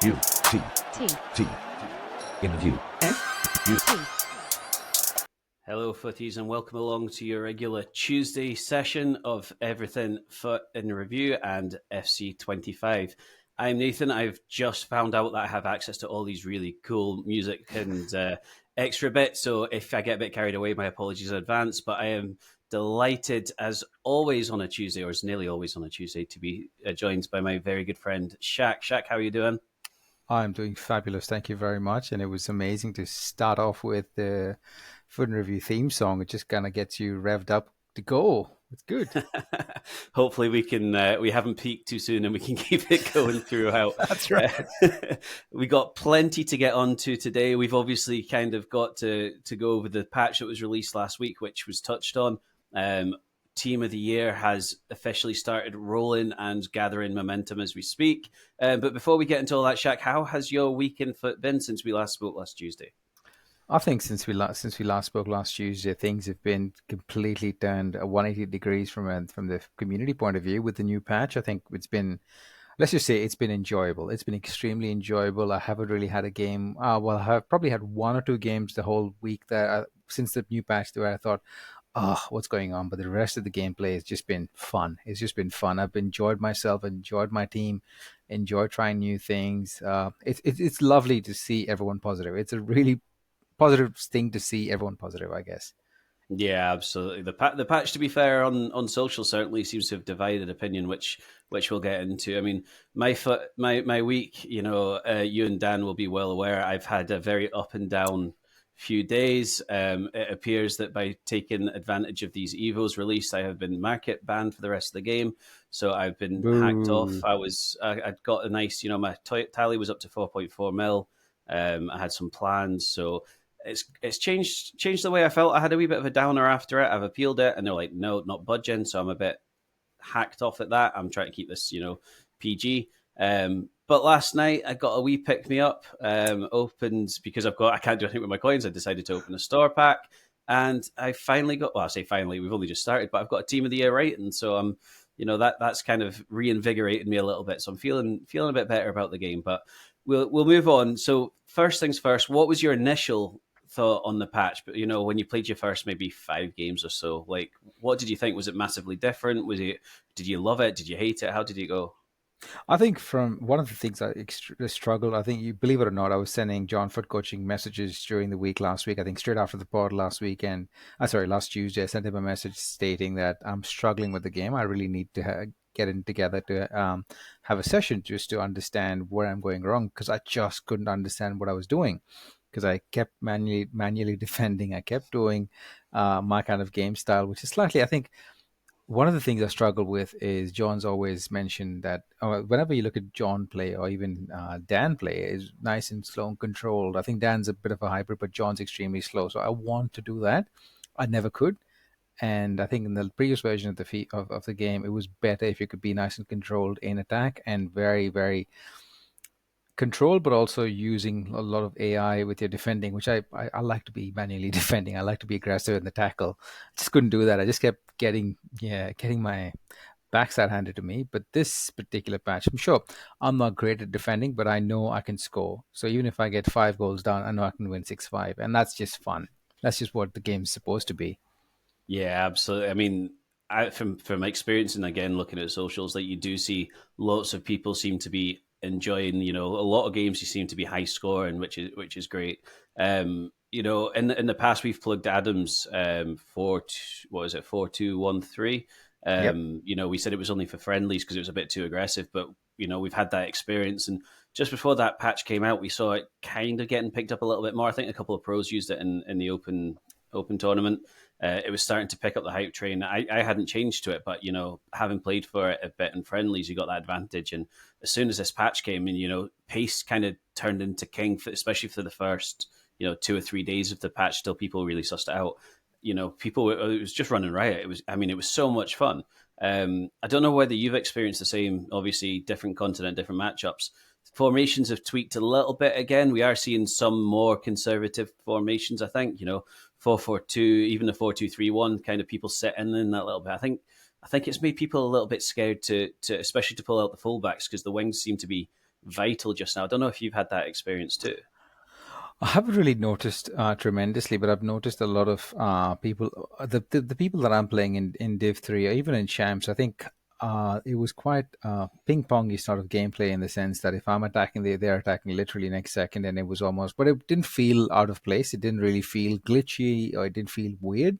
FUT interview. Hello, footies, and welcome along to your regular Tuesday session of everything FUT in review and FC25. I'm Nathan. I've just found out that I have access to all these really cool music and extra bits, so if I get a bit carried away, my apologies in advance, but I am delighted, as always on a Tuesday, or as nearly always on a Tuesday, to be joined by my very good friend, Shaq. Shaq, how are you doing? I'm doing fabulous. Thank you very much. And it was amazing to start off with the Food and Review theme song. It just kind of gets you revved up to go. It's good. Hopefully we can we haven't peaked too soon and we can keep it going throughout. That's right. We got plenty to get onto today. We've obviously kind of got to go over the patch that was released last week, which was touched on. Team of the Year has officially started rolling and gathering momentum as we speak. But before we get into all that, Shaq, how has your week in FUT been since we last spoke last Tuesday? I think since we last spoke last Tuesday, things have been completely turned 180 degrees from the community point of view with the new patch. I think it's been, let's just say, it's been enjoyable. It's been extremely enjoyable. I haven't really had a game. I've probably had one or two games the whole week that since the new patch where I thought, oh, what's going on? But the rest of the gameplay has just been fun. It's just been fun. I've enjoyed myself, enjoyed my team, enjoyed trying new things. It's lovely to see everyone positive. It's a really positive thing to see everyone positive, I guess. Yeah, absolutely. The patch, to be fair, on social certainly seems to have divided opinion, which we'll get into. I mean, my week, you and Dan will be well aware. I've had a very up and down few days. It appears that by taking advantage of these Evos released, I have been market banned for the rest of the game. So I've been hacked off. I'd got a nice, my tally was up to 4.4 mil. I had some plans, so it's changed the way I felt. I had a wee bit of a downer after it. I've appealed it, and they're like, no, not budging. So I'm a bit hacked off at that. I'm trying to keep this, PG. But last night I got a wee pick me up. Opened because I can't do anything with my coins. I decided to open a store pack, and I finally got. Well, I say finally, we've only just started, but I've got a Team of the Year rating, so I'm, that's kind of reinvigorated me a little bit. So I'm feeling a bit better about the game. But we'll move on. So first things first, what was your initial thought on the patch? But when you played your first maybe 5 games or so, like, what did you think? Was it massively different? Did you love it? Did you hate it? How did it go? I think from one of the things I struggled, I think, you believe it or not, I was sending John Foot coaching messages during the week last week. I think straight after the pod last weekend, last Tuesday, I sent him a message stating that I'm struggling with the game. I really need to get in together to have a session just to understand where I'm going wrong, because I just couldn't understand what I was doing, because I kept manually defending. I kept doing my kind of game style, which is slightly, I think, one of the things I struggle with is John's always mentioned that whenever you look at John play or even Dan play, is nice and slow and controlled. I think Dan's a bit of a hybrid, but John's extremely slow. So I want to do that. I never could. And I think in the previous version of the game, it was better if you could be nice and controlled in attack and very, very control, but also using a lot of AI with your defending, which I like to be manually defending. I like to be aggressive in the tackle. I just couldn't do that. I just kept getting my backside handed to me. But this particular patch, I'm sure I'm not great at defending, but I know I can score. So even if I get 5 goals down, I know I can win 6-5, and that's just fun. That's just what the game's supposed to be. Yeah, absolutely. I mean, from my experience and again looking at socials, like, you do see lots of people seem to be enjoying. A lot of games you seem to be high scoring, which is great. In the past we've plugged Adams what is it, 4-2-1-3. Yep. We said it was only for friendlies because it was a bit too aggressive, but we've had that experience, and just before that patch came out, we saw it kind of getting picked up a little bit more. I think a couple of pros used it in the open tournament. It was starting to pick up the hype train. I hadn't changed to it, but having played for it a bit in friendlies, you got that advantage. And as soon as this patch came in, pace kind of turned into king, especially for the first 2 or 3 days of the patch. Still, people really sussed it out. It was just running riot. It was so much fun. I don't know whether you've experienced the same. Obviously, different continent, different matchups. Formations have tweaked a little bit again. We are seeing some more conservative formations, I think. 4-4-2, even the 4-2-3-1, kind of people sitting in that little bit. I think it's made people a little bit scared to especially to pull out the fullbacks, because the wings seem to be vital just now. I don't know if you've had that experience too. I haven't really noticed tremendously, but I've noticed a lot of people. The people that I'm playing in Div 3, or even in Champs, I think it was quite ping pongy sort of gameplay in the sense that if I'm attacking, they're attacking literally next second, and it was almost, but it didn't feel out of place. It didn't really feel glitchy, or it didn't feel weird.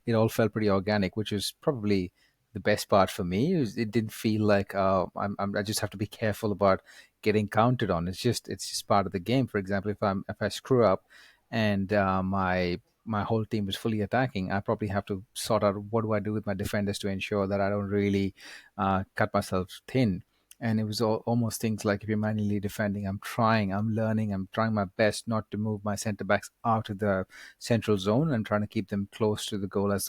It all felt pretty organic, which was probably the best part for me. It didn't feel like I just have to be careful about getting counted on. It's just part of the game. For example, if I screw up and my whole team is fully attacking, I probably have to sort out what do I do with my defenders to ensure that I don't really cut myself thin. And it was almost things like if you're manually defending, I'm learning, I'm trying my best not to move my centre backs out of the central zone and trying to keep them close to the goal as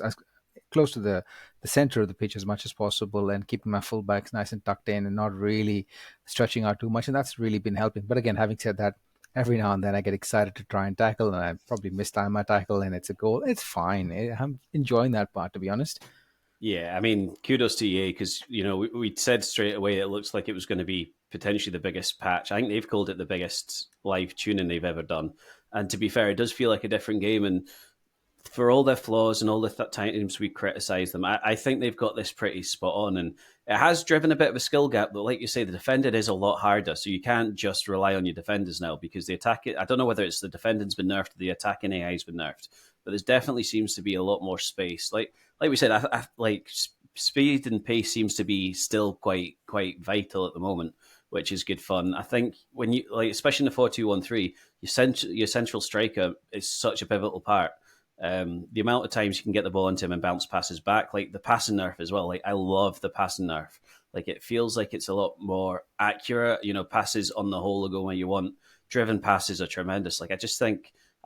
close to the center of the pitch as much as possible and keeping my fullbacks nice and tucked in and not really stretching out too much. And that's really been helping. But again, having said that, every now and then I get excited to try and tackle and I probably mistime my tackle and it's a goal. It's fine. I'm enjoying that part, to be honest. Yeah, I mean, kudos to EA because we said straight away it looks like it was going to be potentially the biggest patch. I think they've called it the biggest live tuning they've ever done. And to be fair, it does feel like a different game. And for all their flaws and all the times we criticise them, I think they've got this pretty spot on. And it has driven a bit of a skill gap, but like you say, the defending is a lot harder. So you can't just rely on your defenders now because the attack, I don't know whether it's the defending's been nerfed or the attacking AI's been nerfed, but there definitely seems to be a lot more space. Like we said, I like speed and pace seems to be still quite vital at the moment, which is good fun. I think when you especially in the 4-2-1-3, your central striker is such a pivotal part. The amount of times you can get the ball into him and bounce passes back, like the passing nerf as well. Like I love the passing nerf. Like it feels like it's a lot more accurate. Passes on the whole are going where you want. Driven passes are tremendous. Like I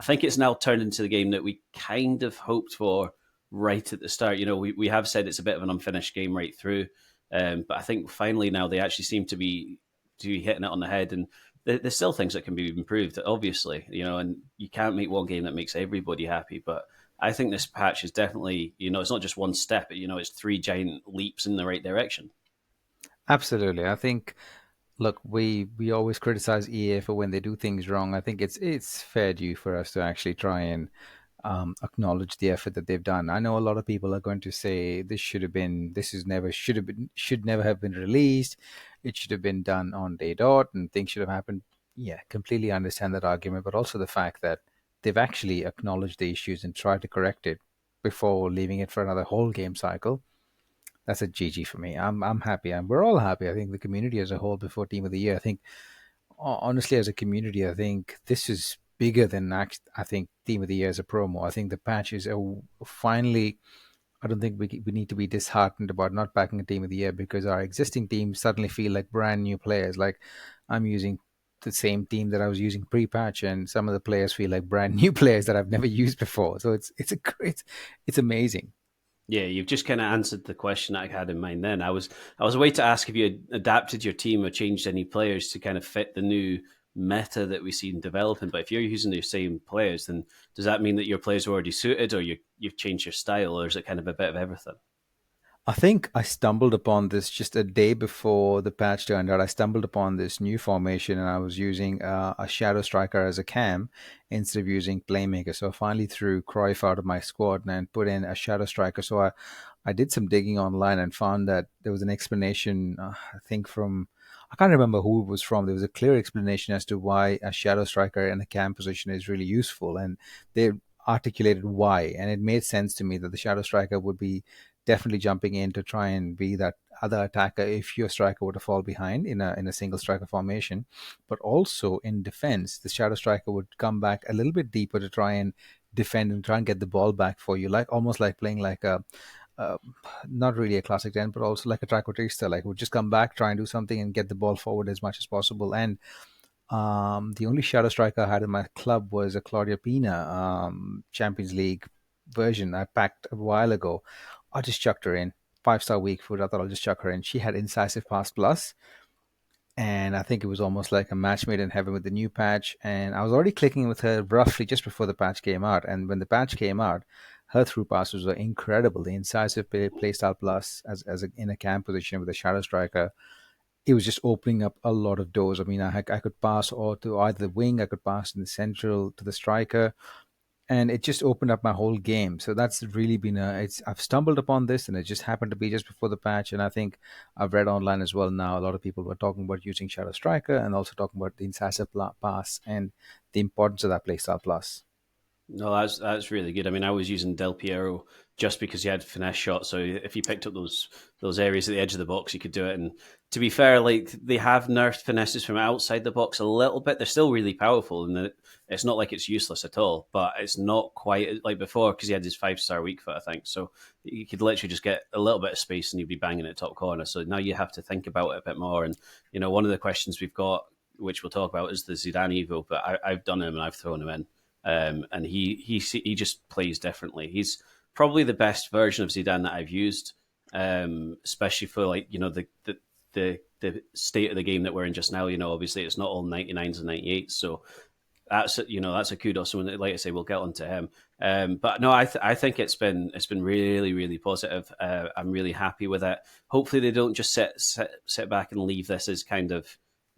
think it's now turned into the game that we kind of hoped for right at the start. We have said it's a bit of an unfinished game right through, but I think finally now they actually seem to be hitting it on the head. And there's still things that can be improved, obviously, and you can't make one game that makes everybody happy. But I think this patch is definitely, it's not just one step, it's three giant leaps in the right direction. Absolutely. I think, look, we always criticize EA for when they do things wrong. I think it's fair due for us to actually try and acknowledge the effort that they've done. I know a lot of people are going to say should never have been released. It should have been done on day dot, and things should have happened. Yeah, completely understand that argument, but also the fact that they've actually acknowledged the issues and tried to correct it before leaving it for another whole game cycle. That's a GG for me. I'm happy, and we're all happy. I think the community as a whole before Team of the Year. I think honestly, as a community, I think this is bigger than I think Team of the Year as a promo. I think the patch is finally. I don't think we need to be disheartened about not backing a Team of the Year because our existing teams suddenly feel like brand new players. Like I'm using the same team that I was using pre-patch, and some of the players feel like brand new players that I've never used before. So it's amazing. Yeah, you've just kind of answered the question I had in mind. Then I was away to ask if you had adapted your team or changed any players to kind of fit the new meta that we see in developing. But if you're using the same players, then does that mean that your players are already suited, or you've changed your style, or is it kind of a bit of everything? I think I stumbled upon this just a day before the patch turned out. I stumbled upon this new formation and I was using a shadow striker as a cam instead of using playmaker. So I finally threw Cruyff out of my squad and put in a shadow striker. So I did some digging online and found that there was an explanation, I think I can't remember who it was from. There was a clear explanation as to why a shadow striker in a cam position is really useful. And they articulated why. And it made sense to me that the shadow striker would be definitely jumping in to try and be that other attacker if your striker were to fall behind in a single striker formation. But also in defense, the shadow striker would come back a little bit deeper to try and defend and try and get the ball back for you, like almost like playing like a not really a classic 10, but also like a trackwardista, like would just come back, try and do something and get the ball forward as much as possible. And the only shadow striker I had in my club was a Claudia Pina Champions League version I packed a while ago. I just chucked her in. 5-star weak foot. I thought I'll just chuck her in. She had incisive pass plus, and I think it was almost like a match made in heaven with the new patch. And I was already clicking with her roughly just before the patch came out. And when the patch came out, her through passes were incredible. The incisive playstyle plus in a cam position with a shadow striker, it was just opening up a lot of doors. I mean, I could pass or to either the wing, I could pass in the central to the striker, and it just opened up my whole game. So that's really been I've stumbled upon this, and it just happened to be just before the patch. And I think I've read online as well now, a lot of people were talking about using Shadow Striker and also talking about the incisive pass and the importance of that playstyle plus. No, that's really good. I mean, I was using Del Piero just because he had finesse shots. So if you picked up those areas at the edge of the box, you could do it. And to be fair, like they have nerfed finesses from outside the box a little bit. They're still really powerful, and it's not like it's useless at all. But it's not quite like before because he had his 5-star weak foot, I think. So you could literally just get a little bit of space and you'd be banging at top corner. So now you have to think about it a bit more. And one of the questions we've got, which we'll talk about, is the Zidane Evo. But I've done him and I've thrown him in. And he just plays differently. He's probably the best version of Zidane that I've used, especially for the state of the game that we're in just now. Obviously it's not all 99s and 98s, so that's a kudos. So like I say, we'll get onto him. But no, I think it's been really, really positive. I'm really happy with it. Hopefully they don't just sit back and leave this as kind of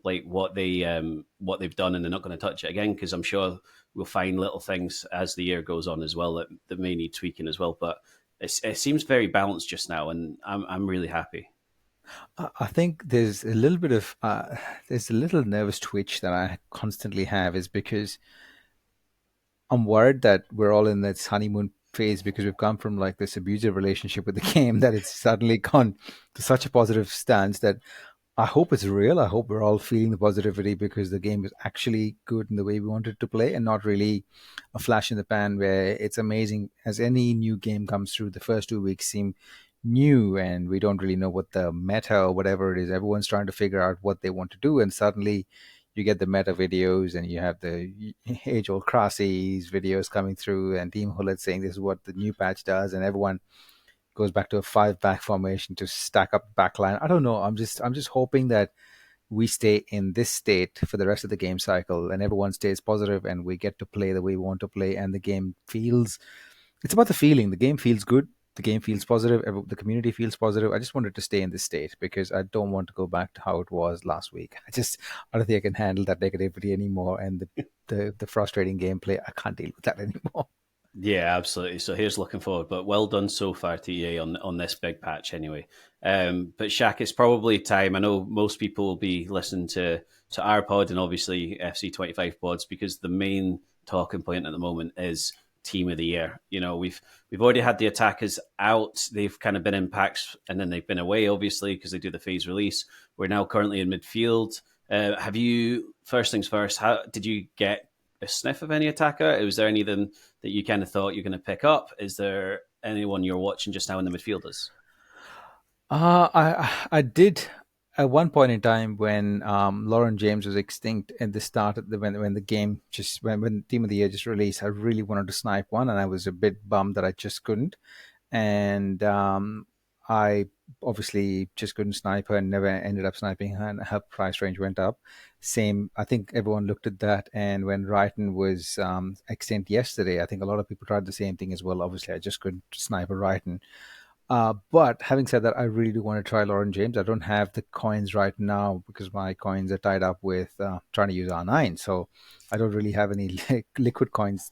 like what they've done, and they're not going to touch it again, because I'm sure we'll find little things as the year goes on as well that may need tweaking as well. But it seems very balanced just now, and I'm really happy. I think there's a little bit of there's a little nervous twitch that I constantly have, is because I'm worried that we're all in this honeymoon phase because we've come from like this abusive relationship with the game that it's suddenly gone to such a positive stance that I hope it's real. I hope we're all feeling the positivity because the game is actually good in the way we wanted to play, and not really a flash in the pan where it's amazing. As any new game comes through, the first 2 weeks seem new and we don't really know what the meta or whatever it is. Everyone's trying to figure out what they want to do, and suddenly you get the meta videos and you have the age-old Crassy's videos coming through and Team Hullet saying this is what the new patch does, and everyone goes back to a 5-back formation to stack up backline. I don't know. I'm just hoping that we stay in this state for the rest of the game cycle and everyone stays positive and we get to play the way we want to play, and the game feels, it's about the feeling. The game feels good. The game feels positive. The community feels positive. I just wanted to stay in this state because I don't want to go back to how it was last week. I don't think I can handle that negativity anymore, and the frustrating gameplay. I can't deal with that anymore. Yeah, absolutely. So here's looking forward, but well done so far to EA on this big patch anyway. But Shaq, it's probably time. I know most people will be listening to our pod and obviously FC25 pods, because the main talking point at the moment is Team of the Year. We've already had the attackers out. They've kind of been in packs and then they've been away, obviously, because they do the phase release. We're now currently in midfield. Have you, first things first, how did you get a sniff of any attacker? Was there anything that you kind of thought you're going to pick up? Is there anyone you're watching just now in the midfielders? I did at one point in time when Lauren James was extinct at the start of when the game just when Team of the Year just released. I really wanted to snipe one, and I was a bit bummed that I just couldn't. And I obviously just couldn't snipe her and never ended up sniping her, and her price range went up. Same, I think everyone looked at that, and when Reinders was extinct yesterday, I think a lot of people tried the same thing as well. Obviously, I just couldn't snipe a Reinders. But having said that, I really do want to try Lauren James. I don't have the coins right now because my coins are tied up with trying to use R9. So I don't really have any liquid coins.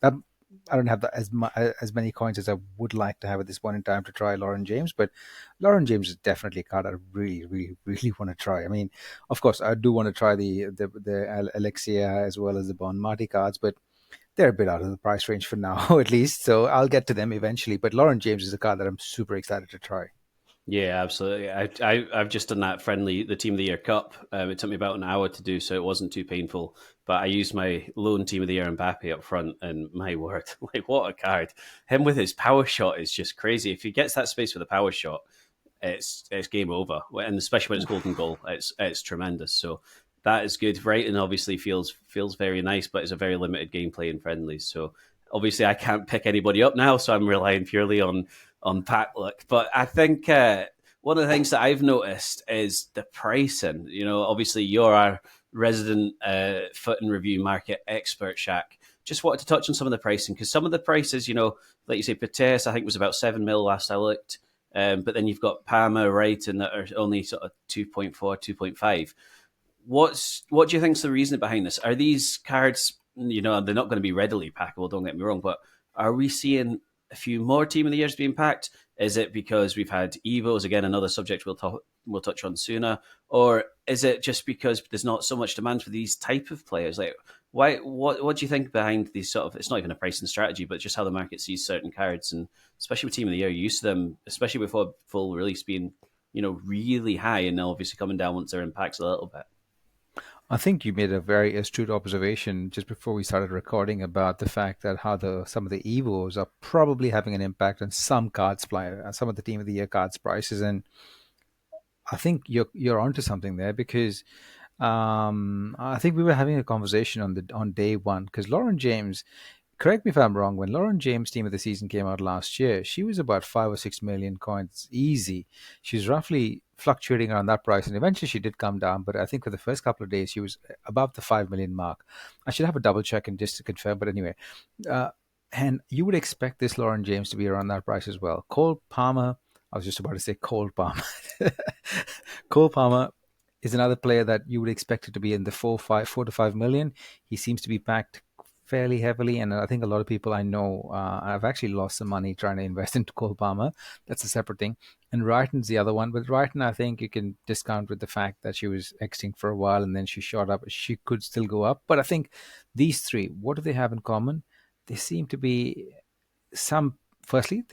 I don't have as many coins as I would like to have at this point in time to try Lauren James. But Lauren James is definitely a card I really, really, really want to try. I mean, of course, I do want to try the Alexia as well as the Bon Marty cards, but they're a bit out of the price range for now, at least. So I'll get to them eventually. But Lauren James is a card that I'm super excited to try. Yeah, absolutely. I've just done that the Team of the Year Cup. It took me about an hour to do, so it wasn't too painful. But I used my lone Team of the Year Mbappe up front, and my word, like what a card! Him with his power shot is just crazy. If he gets that space for the power shot, it's game over. And especially when it's golden goal, it's tremendous. So that is good. Writing obviously feels very nice, but it's a very limited gameplay in friendlies. So obviously I can't pick anybody up now, so I'm relying purely on pack luck. But I think one of the things that I've noticed is the pricing. Obviously you're our resident FUT In review market expert, Shaq. Just wanted to touch on some of the pricing, because some of the prices, like you say, Pates, I think was about 7 mil last I looked. but then you've got Palmer, Wrighton that are only sort of 2.4, 2.5. What do you think's the reason behind this? Are these cards, they're not going to be readily packable, don't get me wrong, but are we seeing a few more Team of the Years being packed? Is it because we've had Evos, again, another subject we'll touch on sooner, or is it just because there's not so much demand for these type of players? Like, why? What do you think behind these sort of? It's not even a pricing strategy, but just how the market sees certain cards, and especially with Team of the Year, you're used to them, especially before full release being, really high, and they'll obviously coming down once they're in packs a little bit. I think you made a very astute observation just before we started recording about the fact that how some of the Evos are probably having an impact on some some of the Team of the Year cards prices, and I think you're onto something there because I think we were having a conversation on day one because Lauren James. Correct me if I'm wrong. When Lauren James' Team of the Season came out last year, she was about 5 or 6 million coins easy. She's roughly fluctuating around that price, and eventually she did come down. But I think for the first couple of days, she was above the 5 million mark. I should have a double check and just to confirm. But anyway, and you would expect this Lauren James to be around that price as well. Cole Palmer, I was just about to say Cole Palmer. Cole Palmer is another player that you would expect it to be in the 4 to 5 million. He seems to be packed fairly heavily, and I think a lot of people I know have actually lost some money trying to invest into Cole Palmer. That's a separate thing. And Wrighton's the other one, but Wrighton I think you can discount with the fact that she was extinct for a while and then she shot up. She could still go up, but I think these three, what do they have in common? They seem to be firstly,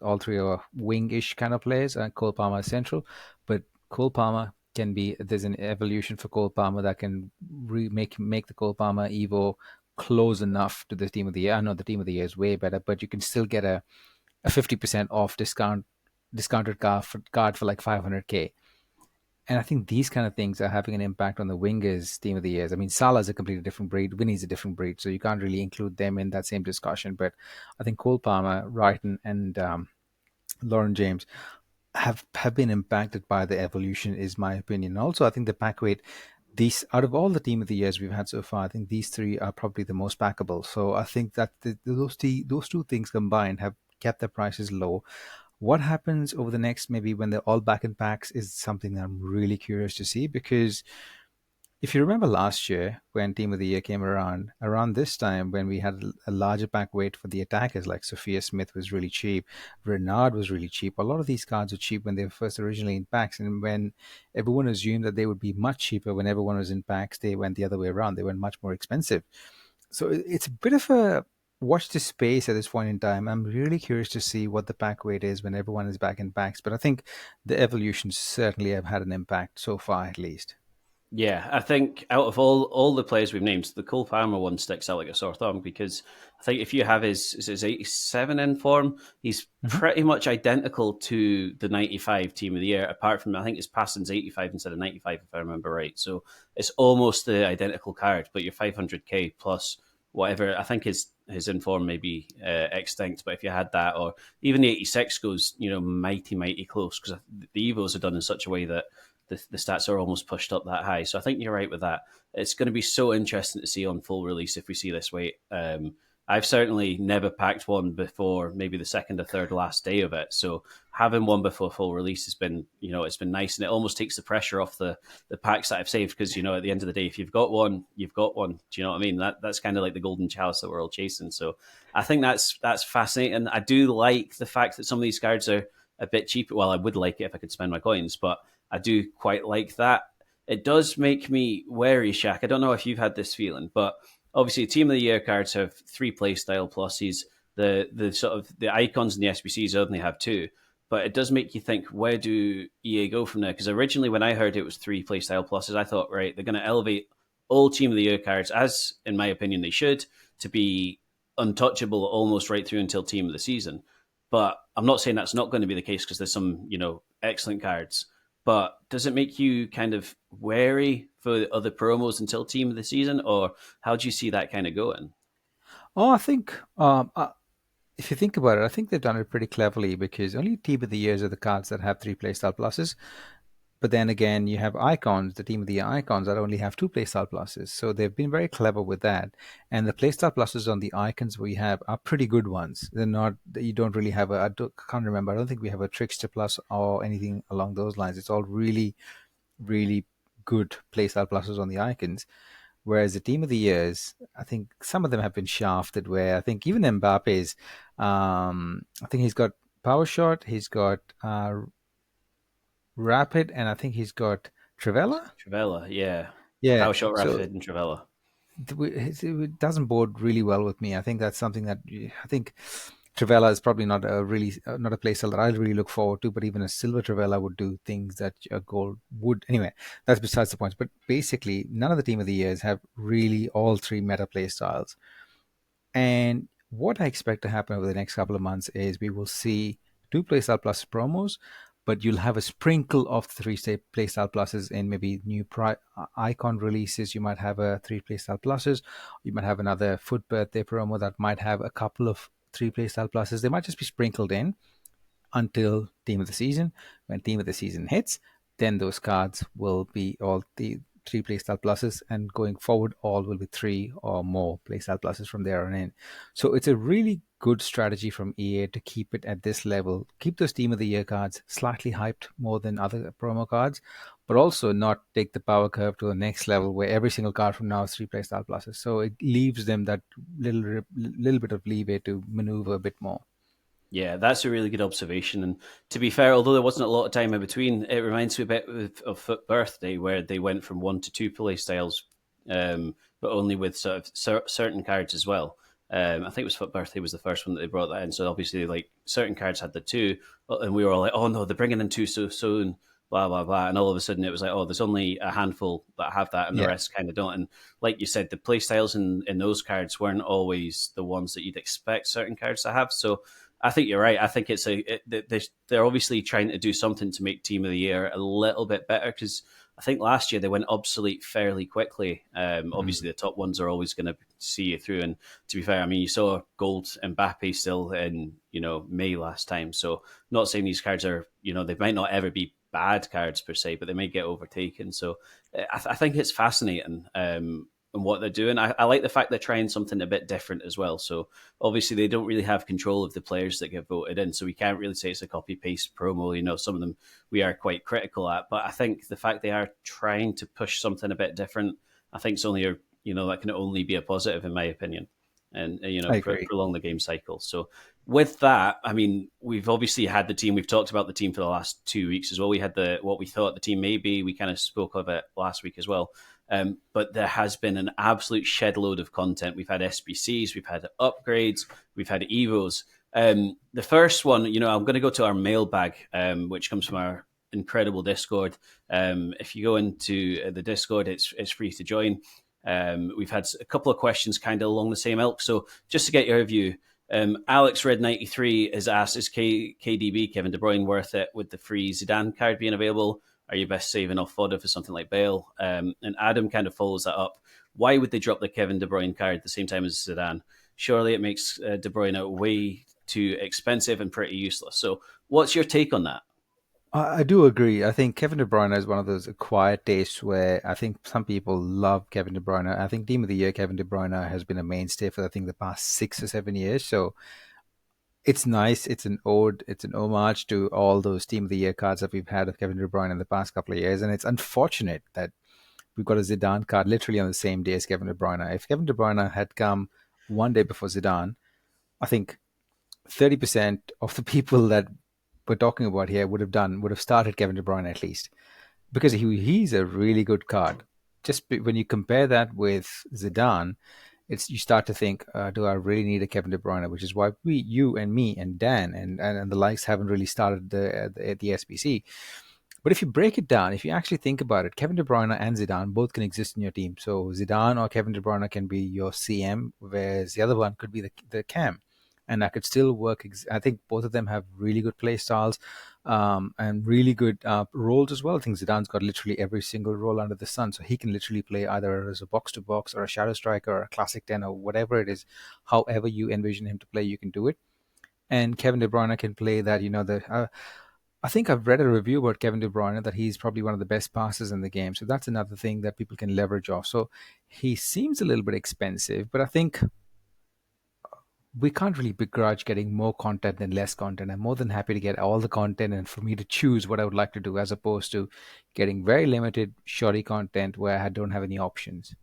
all three are wing-ish kind of players, and Cole Palmer is central, but Cole Palmer there's an evolution for Cole Palmer that can make the Cole Palmer Evo close enough to the Team of the Year. I know the Team of the Year is way better, but you can still get a 50% off discounted card for like 500k. And I think these kind of things are having an impact on the wingers Team of the Years. I mean, Salah's a completely different breed. Winnie's a different breed, so you can't really include them in that same discussion. But I think Cole Palmer, Wrighton, and Lauren James have been impacted by the evolution, is my opinion. Also, I think the pack weight, these out of all the Team of the Years we've had so far, I think these three are probably the most packable. So I think that those two things combined have kept the prices low. What happens over the next, maybe when they're all back in packs, is something that I'm really curious to see, because if you remember last year when Team of the Year came around this time when we had a larger pack weight for the attackers, like Sophia Smith was really cheap, Renard was really cheap. A lot of these cards were cheap when they were first originally in packs, and when everyone assumed that they would be much cheaper when everyone was in packs, they went the other way around. They went much more expensive. So it's a bit of a watch this space at this point in time. I'm really curious to see what the pack weight is when everyone is back in packs, but I think the evolutions certainly have had an impact so far, at least. Yeah, I think out of all the players we've named, the Cole Palmer one sticks out like a sore thumb, because I think if you have his 87 in form, he's pretty much identical to the 95 Team of the Year, apart from I think his passing's 85 instead of 95, if I remember right. So it's almost the identical card, but you're 500k plus whatever. I think his inform may be extinct, but if you had that, or even the 86 goes, mighty close, because the Evos are done in such a way that the stats are almost pushed up that high. So I think you're right with that. It's going to be so interesting to see on full release if we see this weight. I've certainly never packed one before maybe the second or third last day of it. So having one before full release has been, it's been nice, and it almost takes the pressure off the packs that I've saved, because, at the end of the day, if you've got one, you've got one. Do you know what I mean? That's kind of like the golden chalice that we're all chasing. So I think that's fascinating. I do like the fact that some of these cards are a bit cheaper. Well, I would like it if I could spend my coins, but I do quite like that. It does make me wary, Shaq. I don't know if you've had this feeling, but obviously Team of the Year cards have 3 playstyle pluses. The sort of the icons and the SBCs only have 2. But it does make you think, where do EA go from there? Because originally when I heard it was 3 playstyle pluses, I thought, right, they're going to elevate all Team of the Year cards, as in my opinion they should, to be untouchable almost right through until Team of the Season. But I'm not saying that's not going to be the case, because there's some, excellent cards. But does it make you kind of wary for other promos until Team of the Season, or how do you see that kind of going? Oh, I think if you think about it, I think they've done it pretty cleverly, because only Team of the Years are the cards that have 3 playstyle pluses. But then again, you have icons, the team of the year icons that only have 2 playstyle pluses. So they've been very clever with that. And the playstyle pluses on the icons we have are pretty good ones. They're not, you don't really have can't remember. I don't think we have a trickster plus or anything along those lines. It's all really, really good playstyle pluses on the icons. Whereas the team of the years, I think some of them have been shafted. Where I think even Mbappe's, I think he's got power shot, he's got rapid, and I think he's got Trivela. Trivela, yeah. Yeah, Power shot, so rapid, and Trivela. it doesn't bode really well with me. I think that's something that I think Trivela is probably not a really not a playstyle that I really look forward to. But even a silver Trivela would do things that a gold would. Anyway, that's besides the point. But basically, none of the team of the years have really all 3 meta playstyles. And what I expect to happen over the next couple of months is we will see 2 playstyle plus promos, but you'll have a sprinkle of 3 playstyle pluses in maybe new icon releases. You might have a 3 playstyle pluses. You might have another FUT birthday promo that might have a couple of 3 playstyle pluses. They might just be sprinkled in until team of the season. When team of the season hits, then those cards will be all the 3 playstyle pluses, and going forward, all will be 3 or more playstyle pluses from there on in. So it's a really good strategy from EA to keep it at this level, keep those team of the year cards slightly hyped more than other promo cards, but also not take the power curve to the next level where every single card from now is 3 playstyle pluses. So it leaves them that little bit of leeway to maneuver a bit more. Yeah, that's a really good observation. And to be fair, although there wasn't a lot of time in between, it reminds me a bit of FUT Birthday, where they went from 1 to 2 play styles, but only with sort of certain cards as well. I think it was FUT Birthday was the first one that they brought that in. So obviously, like certain cards had the 2, and we were all like, "Oh no, they're bringing in 2 so soon." Blah blah blah, and all of a sudden it was like, "Oh, there's only a handful that have that, and the Yeah, rest kind of don't." And like you said, the play styles in those cards weren't always the ones that you'd expect certain cards to have. So I think you're right. I think they're obviously trying to do something to make Team of the Year a little bit better, because I think last year they went obsolete fairly quickly. Obviously, the top ones are always going to see you through. And to be fair, I mean, you saw gold Mbappe still in May last time. So not saying these cards are they might not ever be bad cards per se, but they may get overtaken. So I think it's fascinating. And what they're doing. I like the fact they're trying something a bit different as well. So obviously they don't really have control of the players that get voted in, so we can't really say it's a copy paste promo. Some of them we are quite critical at, but I think the fact they are trying to push something a bit different, I think it's only that can only be a positive in my opinion, and I agree. prolong the game cycle. So with that, I mean, we've obviously had the team. We've talked about the team for the last 2 weeks as well. We had what we thought the team may be. We kind of spoke of it last week as well. But there has been an absolute shed load of content. We've had SBCs, we've had upgrades, we've had Evos. The first one, I'm going to go to our mailbag, which comes from our incredible Discord. If you go into the Discord, it's free to join. We've had a couple of questions kind of along the same ilk. So just to get your review, Alex Red 93 has asked, is KDB, Kevin De Bruyne, worth it with the free Zidane card being available? Are you best saving off Fodder for something like Bale? And Adam kind of follows that up. Why would they drop the Kevin De Bruyne card at the same time as Zidane? Surely it makes De Bruyne way too expensive and pretty useless. So what's your take on that? I do agree. I think Kevin De Bruyne is one of those acquired tastes where I think some people love Kevin De Bruyne. I think Team of the Year Kevin De Bruyne has been a mainstay for I think the past 6 or 7 years. So it's nice. It's an ode. It's an homage to all those Team of the Year cards that we've had of Kevin De Bruyne in the past couple of years. And it's unfortunate that we've got a Zidane card literally on the same day as Kevin De Bruyne. If Kevin De Bruyne had come one day before Zidane, I think 30% of the people that we're talking about here would have started Kevin De Bruyne at least, because he's a really good card. Just when you compare that with Zidane, you start to think, do I really need a Kevin De Bruyne? Which is why you and me and Dan and the likes haven't really started the SBC. But if you break it down, if you actually think about it, Kevin De Bruyne and Zidane both can exist in your team. So Zidane or Kevin De Bruyne can be your CM, whereas the other one could be the cam. And that could still work. I think both of them have really good play styles and really good roles as well. I think Zidane's got literally every single role under the sun. So he can literally play either as a box-to-box or a shadow striker or a classic 10 or whatever it is. However you envision him to play, you can do it. And Kevin De Bruyne can play that, I think I've read a review about Kevin De Bruyne that he's probably one of the best passers in the game. So that's another thing that people can leverage off. So he seems a little bit expensive, but I think we can't really begrudge getting more content than less content. I'm more than happy to get all the content and for me to choose what I would like to do, as opposed to getting very limited, shoddy content where I don't have any options.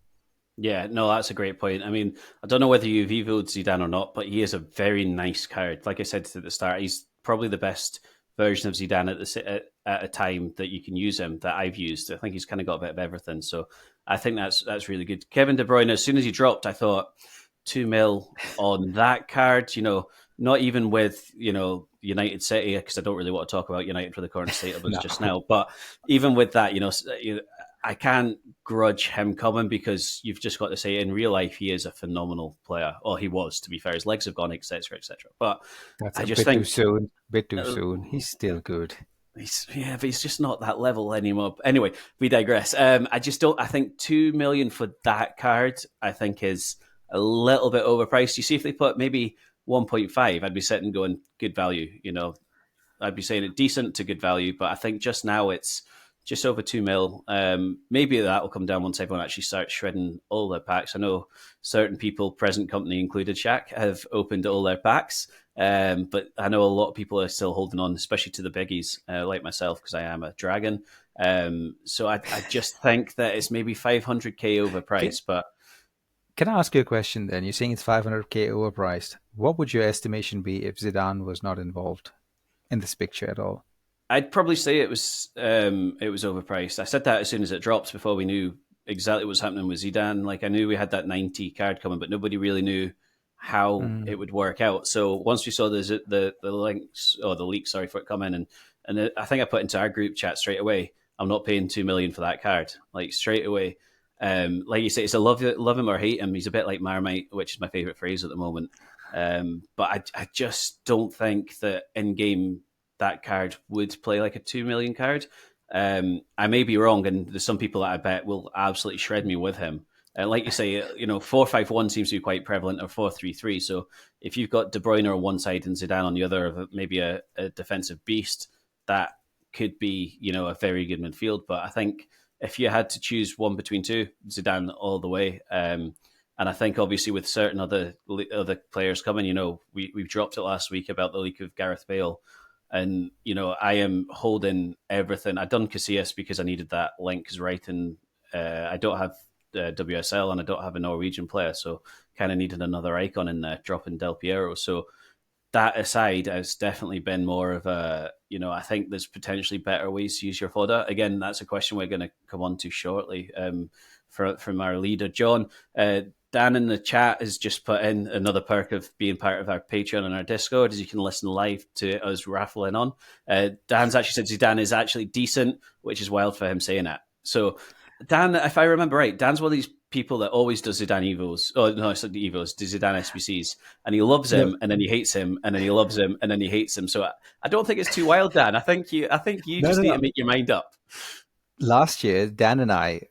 Yeah, no, that's a great point. I mean, I don't know whether you've evoed Zidane or not, but he is a very nice card. Like I said at the start, he's probably the best version of Zidane at a time that you can use him that I've used. I think he's kind of got a bit of everything. So I think that's really good. Kevin De Bruyne, as soon as he dropped, I thought 2 mil on that card. Not even with United City, because I don't really want to talk about United for the current state of us No. just now. But even with that, I can't grudge him coming, because you've just got to say in real life he is a phenomenal player. Or he was, to be fair. His legs have gone, etc., etc. But That's I a just bit too think soon. Bit too soon. He's still good. but he's just not that level anymore. Anyway, we digress. I just don't. I think 2 million for that card, I think, is a little bit overpriced. You see, if they put maybe 1.5, I'd be sitting going good value. I'd be saying it decent to good value, but I think just now it's just over 2 mil. Maybe that will come down once everyone actually starts shredding all their packs. I know certain people, present company included, Shaq, have opened all their packs, but I know a lot of people are still holding on, especially to the biggies, like myself, because I am a dragon. So I just think that it's maybe 500k overpriced, but Can I ask you a question then? You're saying it's 500k overpriced. What would your estimation be if Zidane was not involved in this picture at all? I'd probably say it was overpriced. I said that as soon as it dropped, before we knew exactly what was happening with Zidane. Like, I knew we had that 90 card coming, but nobody really knew how it would work out. So once we saw the links, or the leaks, sorry, for it coming, and I think I put into our group chat straight away, I'm not paying 2 million for that card, like straight away. Like you say, it's a love him or hate him. He's a bit like Marmite, which is my favorite phrase at the moment. But I just don't think that in game that card would play like a 2 million card. I may be wrong, and there's some people that I bet will absolutely shred me with him. Like you say, 4-5-1 seems to be quite prevalent, or 4-3-3. So if you've got De Bruyne on one side and Zidane on the other, of maybe a defensive beast, that could be, a very good midfield. But I think if you had to choose one between two, Zidane all the way. And I think obviously with certain other players coming, we've dropped it last week about the leak of Gareth Bale. And, I am holding everything. I've done Casillas because I needed that link, because Brighton, I don't have WSL and I don't have a Norwegian player. So kind of needed another icon in there, dropping Del Piero. So that aside, has definitely been more of a, I think there's potentially better ways to use your fodder. Again, that's a question we're going to come on to shortly from our leader, John. Dan in the chat has just put in another perk of being part of our Patreon and our Discord, as you can listen live to us raffling on. Dan's actually said Zidane is actually decent, which is wild for him saying that. So Dan, if I remember right, Dan's one of these people that always does Zidane Evos. Oh, no, it's not the Evos, the Zidane SBCs. And he loves him, and then he hates him, and then he loves him, and then he hates him. So I don't think it's too wild, Dan. I think you just need to make your mind up. Last year, Dan and I,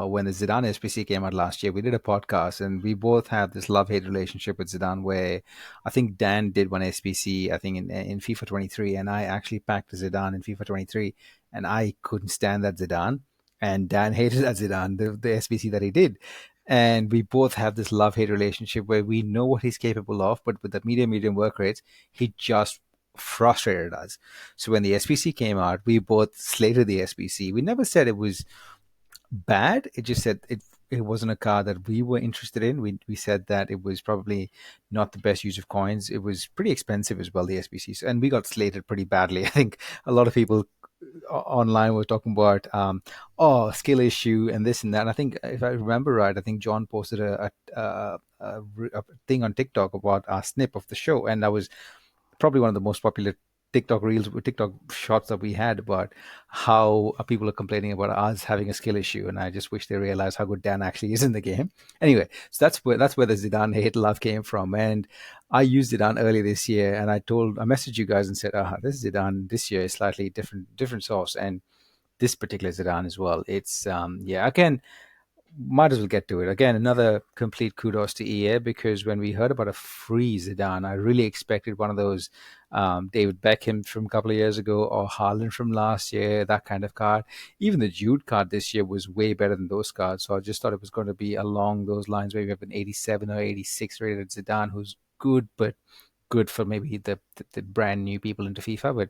when the Zidane SBC came out last year, we did a podcast, and we both have this love-hate relationship with Zidane, where I think Dan did one SBC, I think in FIFA 23, and I actually packed Zidane in FIFA 23, and I couldn't stand that Zidane, and Dan hated that Zidane, the SBC that he did. And we both have this love-hate relationship where we know what he's capable of, but with the medium work rates, he just frustrated us. So when the SBC came out, we both slated the SBC. We never said it was bad. It just said it wasn't a card that we were interested in. We said that it was probably not the best use of coins. It was pretty expensive as well, the SBCs, and we got slated pretty badly. I think a lot of people online were talking about skill issue and this and that. And I think, if I remember right, I think John posted a thing on TikTok about our snip of the show, and that was probably one of the most popular TikTok shots that we had about how people are complaining about us having a skill issue, and I just wish they realized how good Dan actually is in the game. Anyway, so that's where the Zidane hate love came from, and I used Zidane earlier this year, and I messaged you guys and said, this Zidane this year is slightly different sauce, and this particular Zidane as well. It's again, might as well get to it. Again, another complete kudos to EA, because when we heard about a free Zidane, I really expected one of those David Beckham from a couple of years ago, or Haaland from last year, that kind of card. Even the Jude card this year was way better than those cards. So I just thought it was going to be along those lines where we have an 87 or 86 rated Zidane who's good, but good for maybe the brand new people into FIFA, but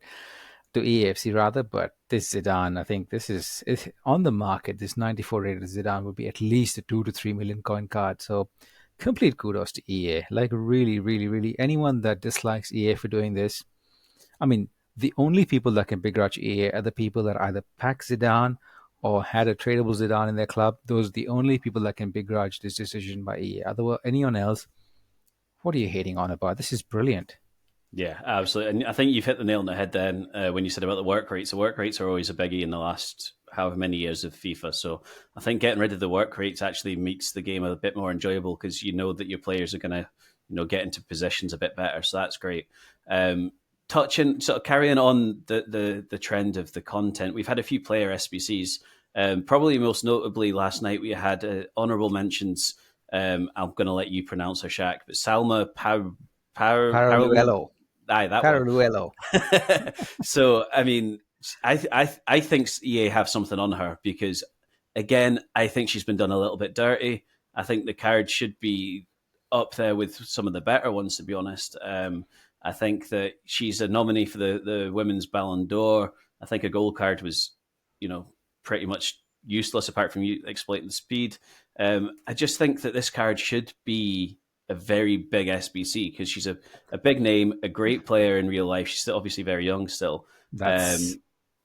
to EAFC rather. But this Zidane, I think this is on the market. This 94 rated Zidane would be at least a 2 to 3 million coin card. So complete kudos to EA. Like really, really, really, anyone that dislikes EA for doing this, I mean, the only people that can begrudge EA are the people that either pack Zidane or had a tradable Zidane in their club. Those are the only people that can begrudge this decision by EA. Otherwise, anyone else, what are you hating on about? This is brilliant. Yeah, absolutely. And I think you've hit the nail on the head then when you said about the work rates. The work rates are always a biggie in the last however many years of FIFA. So I think getting rid of the work rates actually makes the game a bit more enjoyable because you know that your players are going to, get into positions a bit better. So that's great. Touching, sort of carrying on the trend of the content, we've had a few player SBCs. Probably most notably last night we had honourable mentions. I'm going to let you pronounce her, Shaq, but Selma Paraluelo. Aye, that Paraluelo. one. So, I mean, I think EA have something on her because, again, I think she's been done a little bit dirty. I think the card should be up there with some of the better ones, to be honest. I think that she's a nominee for the Women's Ballon d'Or. I think a gold card was, pretty much useless apart from you exploiting the speed. I just think that this card should be a very big SBC because she's a big name, a great player in real life. She's still obviously very young still. That's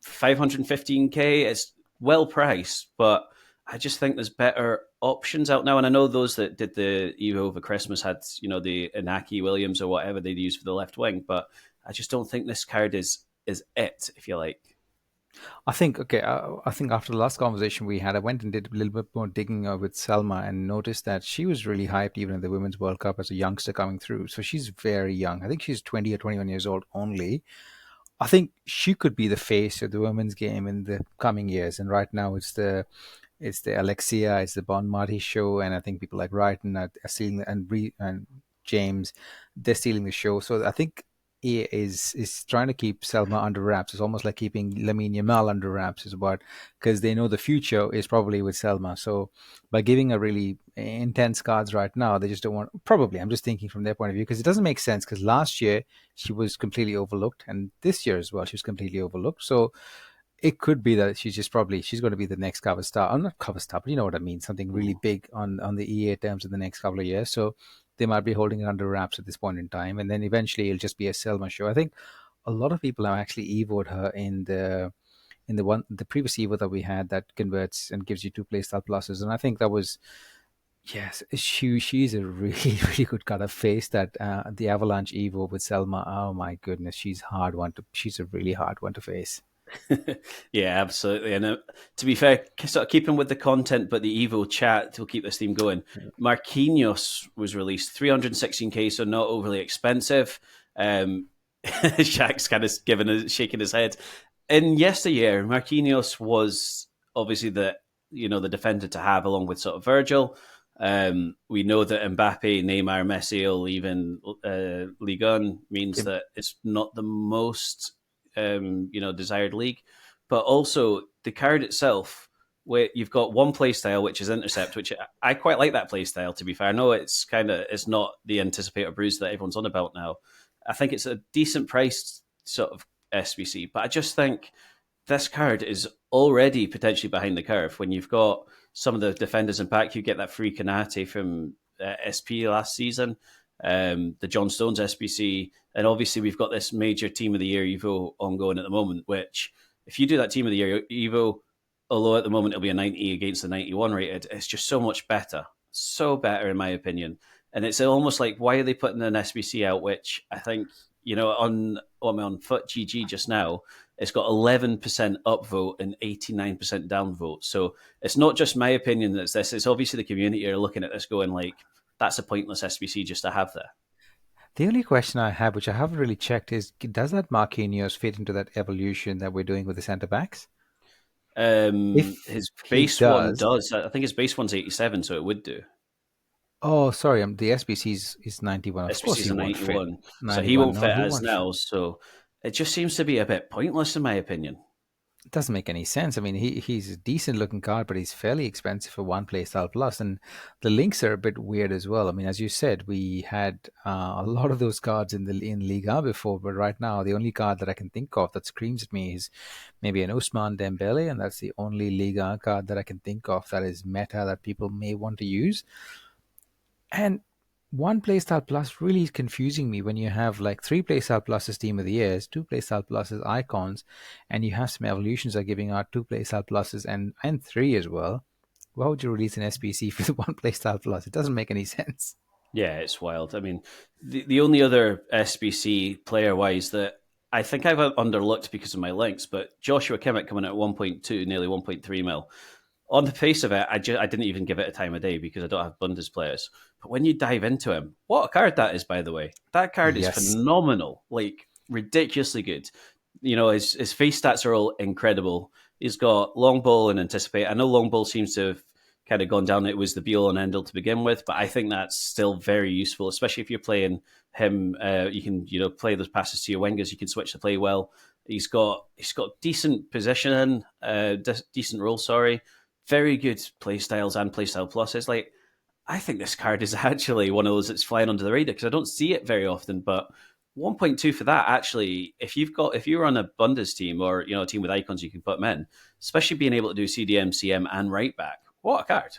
515k is well priced, but I just think there's better options out now. And I know those that did the Evo over Christmas had, the Inaki Williams or whatever they'd use for the left wing, but I just don't think this card is it, if you like. I think I think after the last conversation we had, I went and did a little bit more digging with Selma and noticed that she was really hyped even in the Women's World Cup as a youngster coming through. So she's very young. I think she's 20 or 21 years old only. I think she could be the face of the women's game in the coming years. And right now it's the Alexia, it's the Bon Marty show, and I think people like Wrighton are stealing and James, they're stealing the show. So I think EA is trying to keep Selma under wraps. It's almost like keeping Lamine Yamal under wraps, is what, because they know the future is probably with Selma. So by giving her really intense cards right now, they just don't want. Probably, I'm just thinking from their point of view because it doesn't make sense. Because last year she was completely overlooked, and this year as well she was completely overlooked. So it could be that she's going to be the next cover star. I'm not cover star, but you know what I mean. Something really big on the EA terms in the next couple of years. So they might be holding it under wraps at this point in time, and then eventually it'll just be a Selma show. I think a lot of people have actually evoed her in the previous Evo that we had that converts and gives you 2 playstyle pluses, and I think that was. Yes, she's a really really good kind of face that the Avalanche Evo with Selma. Oh my goodness, she's a really hard one to face. Yeah, absolutely. And to be fair, sort of keeping with the content, but the Evo chat will keep this theme going. Marquinhos was released 316k, so not overly expensive. Shaq's kind of shaking his head. In yesteryear, Marquinhos was obviously the defender to have along with sort of Virgil. We know that Mbappe, Neymar, Messi all leaving Ligue 1 means that it's not the most desired league, but also the card itself, where you've got one play style which is intercept, which I quite like that play style. To be fair, I know it's not the anticipator bruise that everyone's on about now. I think it's a decent priced sort of SBC, but I just think this card is already potentially behind the curve when you've got some of the defenders in pack. You get that free Kanate from SP last season, the John Stones SBC, and obviously we've got this major Team of the Year Evo ongoing at the moment, which if you do that Team of the Year Evo, although at the moment it'll be a 90 against the 91 rated, it's just so much better. So better in my opinion. And it's almost like, why are they putting an SBC out, which I think, on FUT GG just now, it's got 11% upvote and 89% downvote. So it's not just my opinion that's this. It's obviously the community are looking at this going like, that's a pointless SBC just to have there. The only question I have, which I haven't really checked, is does that Marquinhos fit into that evolution that we're doing with the centre backs? If His he base one does, does. I think his base one's 87, so it would do. Oh, sorry, the SBCs is 91. Of course, SBCs he are won't fit 91, so he 91. won't No, fit he as won't fit. now. So it just seems to be a bit pointless, in my opinion. It doesn't make any sense. I mean, he's a decent looking card, but he's fairly expensive for one playstyle plus, and the links are a bit weird as well. I mean, as you said, we had a lot of those cards in Liga before, but right now the only card that I can think of that screams at me is maybe an Ousmane Dembele, and that's the only Liga card that I can think of that is meta that people may want to use. And one playstyle plus really is confusing me when you have like three playstyle pluses team of the years, two playstyle pluses icons, and you have some evolutions are giving out two playstyle pluses and three as well. Why would you release an SBC for the one playstyle plus? It doesn't make any sense. Yeah, it's wild. I mean, the only other SBC player wise that I think I've underlooked because of my links, but Joshua Kimmich coming at 1.2, nearly 1.3 mil. On the face of it, I didn't even give it a time of day because I don't have Bundes players. But when you dive into him, what a card that is, by the way. That card is Yes. phenomenal, like ridiculously good. You know, his face stats are all incredible. He's got long ball and anticipate. I know long ball seems to have kind of gone down. It was the be all and end all to begin with, but I think that's still very useful, especially if you're playing him. You can play those passes to your wingers. You can switch the play well. He's got decent positioning, decent role. Sorry, very good play styles and play style pluses. Like I think this card is actually one of those that's flying under the radar because I don't see it very often. But 1.2 for that, actually, if you're on a Bundes team or a team with icons, you can put them in, especially being able to do CDM, CM, and right back. What a card!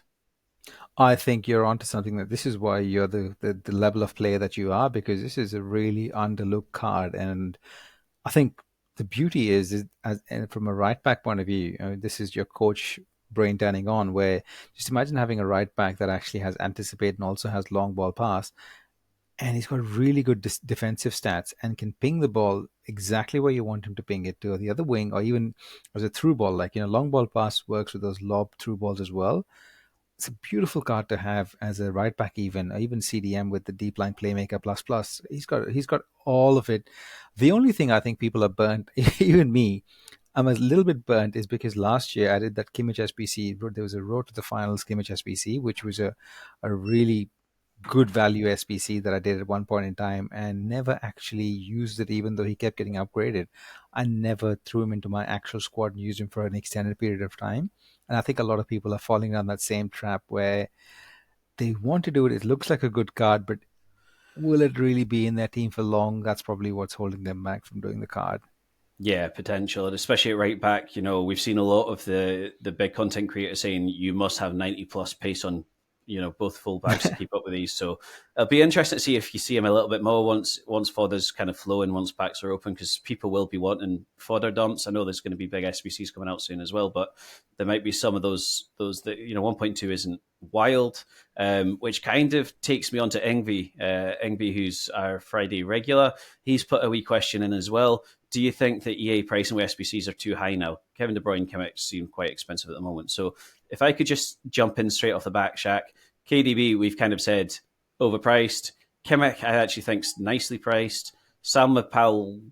I think you're onto something that this is why you're the level of player that you are, because this is a really underlooked card. And I think the beauty is and from a right back point of view, this is your coach brain turning on, where just imagine having a right back that actually has anticipate and also has long ball pass. And he's got really good defensive stats and can ping the ball exactly where you want him to ping it to the other wing, or even as a through ball. Like, long ball pass works with those lob through balls as well. It's a beautiful card to have as a right back, even CDM with the deep line playmaker plus plus. He's got all of it. The only thing I think people are burnt, even me, I'm a little bit burnt, is because last year I did that Kimmich SBC. There was a road to the finals Kimmich SBC, which was a really good value SBC that I did at one point in time and never actually used it, even though he kept getting upgraded. I never threw him into my actual squad and used him for an extended period of time. And I think a lot of people are falling down that same trap where they want to do it. It looks like a good card, but will it really be in their team for long? That's probably what's holding them back from doing the card. Yeah, potential, and especially at right back. We've seen a lot of the big content creators saying you must have 90 plus pace on both fullbacks to keep up with these. So it'll be interesting to see if you see him a little bit more once Fodder's kind of flowing, once packs are open, because people will be wanting Fodder dumps. I know there's going to be big SBCs coming out soon as well, but there might be some of those that 1.2 isn't wild, which kind of takes me on to Ingvi, who's our Friday regular. He's put a wee question in as well. Do you think that EA pricing with SBCs are too high now? Kevin De Bruyne Kimmich seem quite expensive at the moment. So if I could just jump in straight off the back, Shaq, KDB, we've kind of said overpriced. Kimmich, I actually think's nicely priced. Selma Parallelo,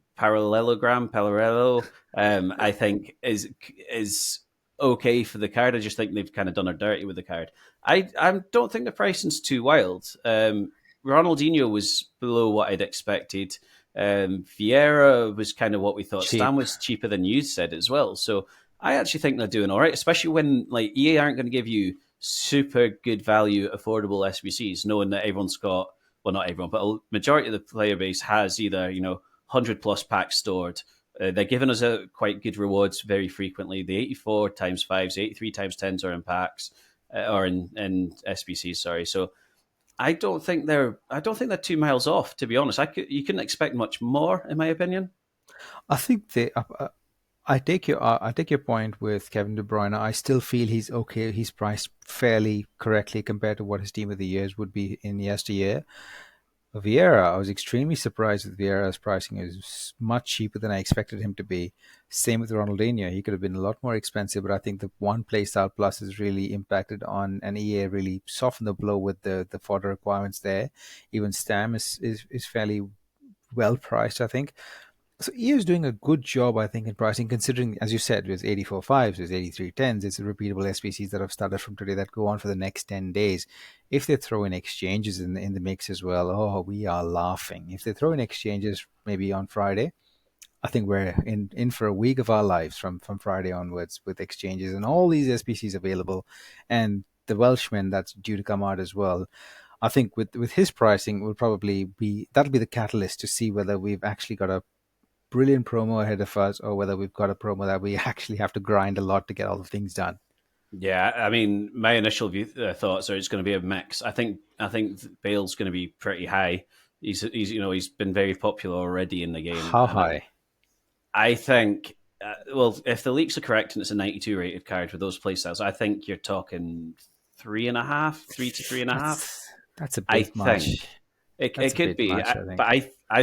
I think is okay for the card. I just think they've kind of done her dirty with the card. I don't think the pricing's too wild. Ronaldinho was below what I'd expected. Vieira was kind of what we thought. Cheap. Stan was cheaper than you said as well. So I actually think they're doing all right, especially when like EA aren't going to give you super good value, affordable SBCs, knowing that everyone's got, well, not everyone, but a majority of the player base has either 100 plus packs stored. They're giving us a quite good rewards very frequently. The 84 times 5s, 83 times 10s are in packs or in SBCs. Sorry, so I don't think they're 2 miles off. To be honest, you couldn't expect much more, in my opinion. I think I take your point with Kevin De Bruyne. I still feel he's okay. He's priced fairly correctly compared to what his team of the years would be in yesteryear. Vieira, I was extremely surprised with Vieira's pricing. It was much cheaper than I expected him to be. Same with Ronaldinho. He could have been a lot more expensive, but I think the one playstyle plus has really impacted on, and EA really softened the blow with the fodder requirements there. Even Stam is fairly well priced, I think. So EA is doing a good job, I think, in pricing, considering, as you said, there's 84 fives, there's 83 tens, it's repeatable SBCs that have started from today that go on for the next 10 days. If they throw in exchanges in the mix as well, oh, we are laughing. If they throw in exchanges maybe on Friday, I think we're in for a week of our lives from Friday onwards with exchanges and all these SBCs available, and the Welshman that's due to come out as well. I think with his pricing will probably be that'll be the catalyst to see whether we've actually got a brilliant promo ahead of us or whether we've got a promo that we actually have to grind a lot to get all the things done. Yeah, I mean, my initial thoughts are it's going to be a mix. I think Bale's going to be pretty high. He's been very popular already in the game, How and high? I think, well, if the leaks are correct and it's a 92 rated card with those playstyles, I think you're talking 3.5, 3 to 3.5. That's a I bit much. think it That's a could bit be, much, I but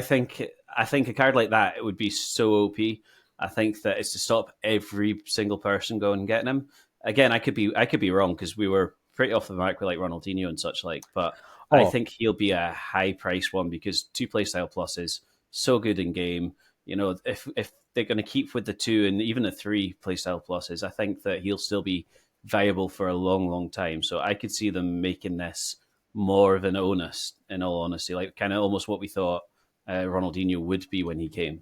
think. I think a card like that, it would be so OP. I think that it's to stop every single person going and getting him. Again, I could be wrong because we were pretty off the mark with like Ronaldinho and such like, but I Oh, think he'll be a high price one because two playstyle pluses so good in game. If they're going to keep with the two and even the three playstyle pluses, I think that he'll still be viable for a long, long time. So I could see them making this more of an onus, in all honesty, like kind of almost what we thought Ronaldinho would be when he came.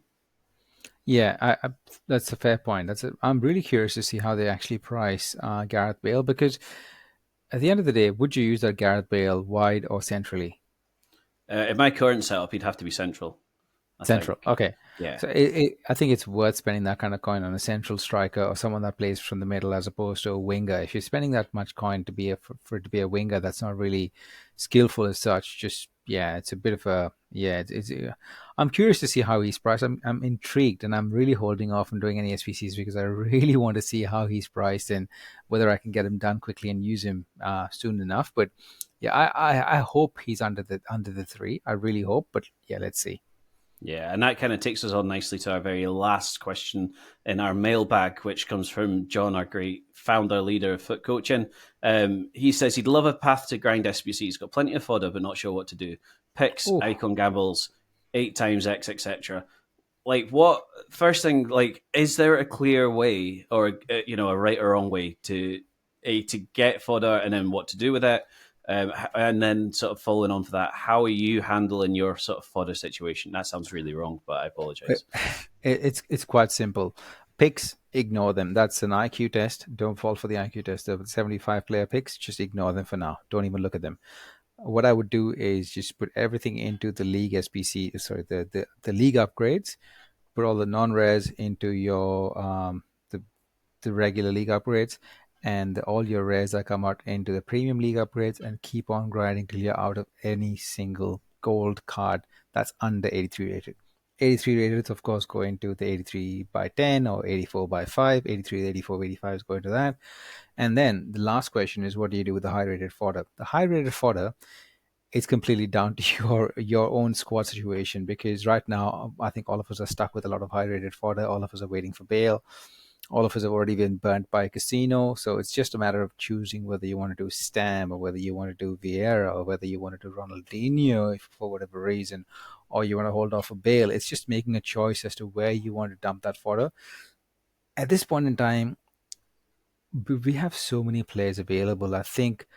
yeah, that's a fair point. I'm really curious to see how they actually price Gareth Bale because at the end of the day, would you use that Gareth Bale wide or centrally? In my current setup, he'd have to be central, I Central. think. Okay. Yeah. So I think it's worth spending that kind of coin on a central striker or someone that plays from the middle as opposed to a winger. If you're spending that much coin to be for it to be a winger that's not really skillful as such, just yeah, it's a bit of a yeah. I'm curious to see how he's priced. I'm intrigued and I'm really holding off on doing any SPCs because I really want to see how he's priced and whether I can get him done quickly and use him soon enough. But yeah, I hope he's under the three. I really hope. But yeah, let's see. Yeah, and that kind of takes us on nicely to our very last question in our mailbag, which comes from John, our great founder, leader of Foot Coaching. He says he'd love a path to grind SBC. He's got plenty of fodder, but not sure what to do. Picks, Oh, icon gambles, 8 times X, etc. Like, what first thing? Like, is there a clear way, or a right or wrong way to get fodder, and then what to do with it? And then sort of following on for that, how are you handling your sort of fodder situation? That sounds really wrong, but I It- apologize. it's quite simple. Picks, ignore them. That's an IQ test. Don't fall for the IQ test. The 75 player picks, just ignore them for now. Don't even look at them. What I would do is just put everything into the league SBC, sorry, the league upgrades. Put all the non-res into your the regular league upgrades, and all your rares that come out into the premium league upgrades, and keep on grinding till you're out of any single gold card that's under 83 rated. 83 rated, of course, go into the 83 by 10 or 84 by 5. 83, 84, 85 is going to that. And then the last question is, what do you do with the high rated fodder? The high rated fodder, it's completely down to your own squad situation because right now I think all of us are stuck with a lot of high rated fodder. All of us are waiting for bail. All of us have already been burnt by a casino, so it's just a matter of choosing whether you want to do Stam or whether you want to do Vieira or whether you want to do Ronaldinho if, for whatever reason, or you want to hold off a bail. It's just making a choice as to where you want to dump that fodder. At this point in time, we have so many players available. I think,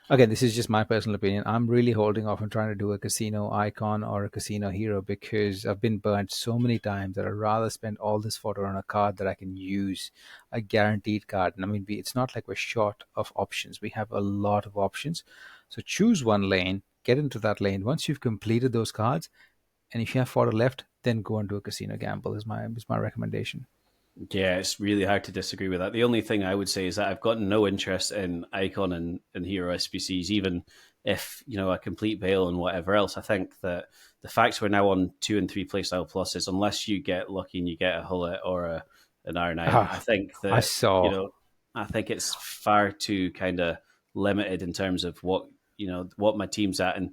again, this is just my personal opinion. I'm really holding off on trying to do a casino icon or a casino hero because I've been burnt so many times that I'd rather spend all this fodder on a card that I can use, a guaranteed card. And I mean, it's not like we're short of options. We have a lot of options. So choose one lane, get into that lane. Once you've completed those cards, and if you have fodder left, then go and do a casino gamble. Is my recommendation. Yeah, it's really hard to disagree with that. The only thing I would say is that I've got no interest in Icon and Hero SBCs, even if, a complete bail and whatever else. I think that the fact we're now on 2 and 3 playstyle pluses, unless you get lucky and you get a Hullet or an R9, I Ah, think I that, saw. I think it's far too kind of limited in terms of what my team's at. And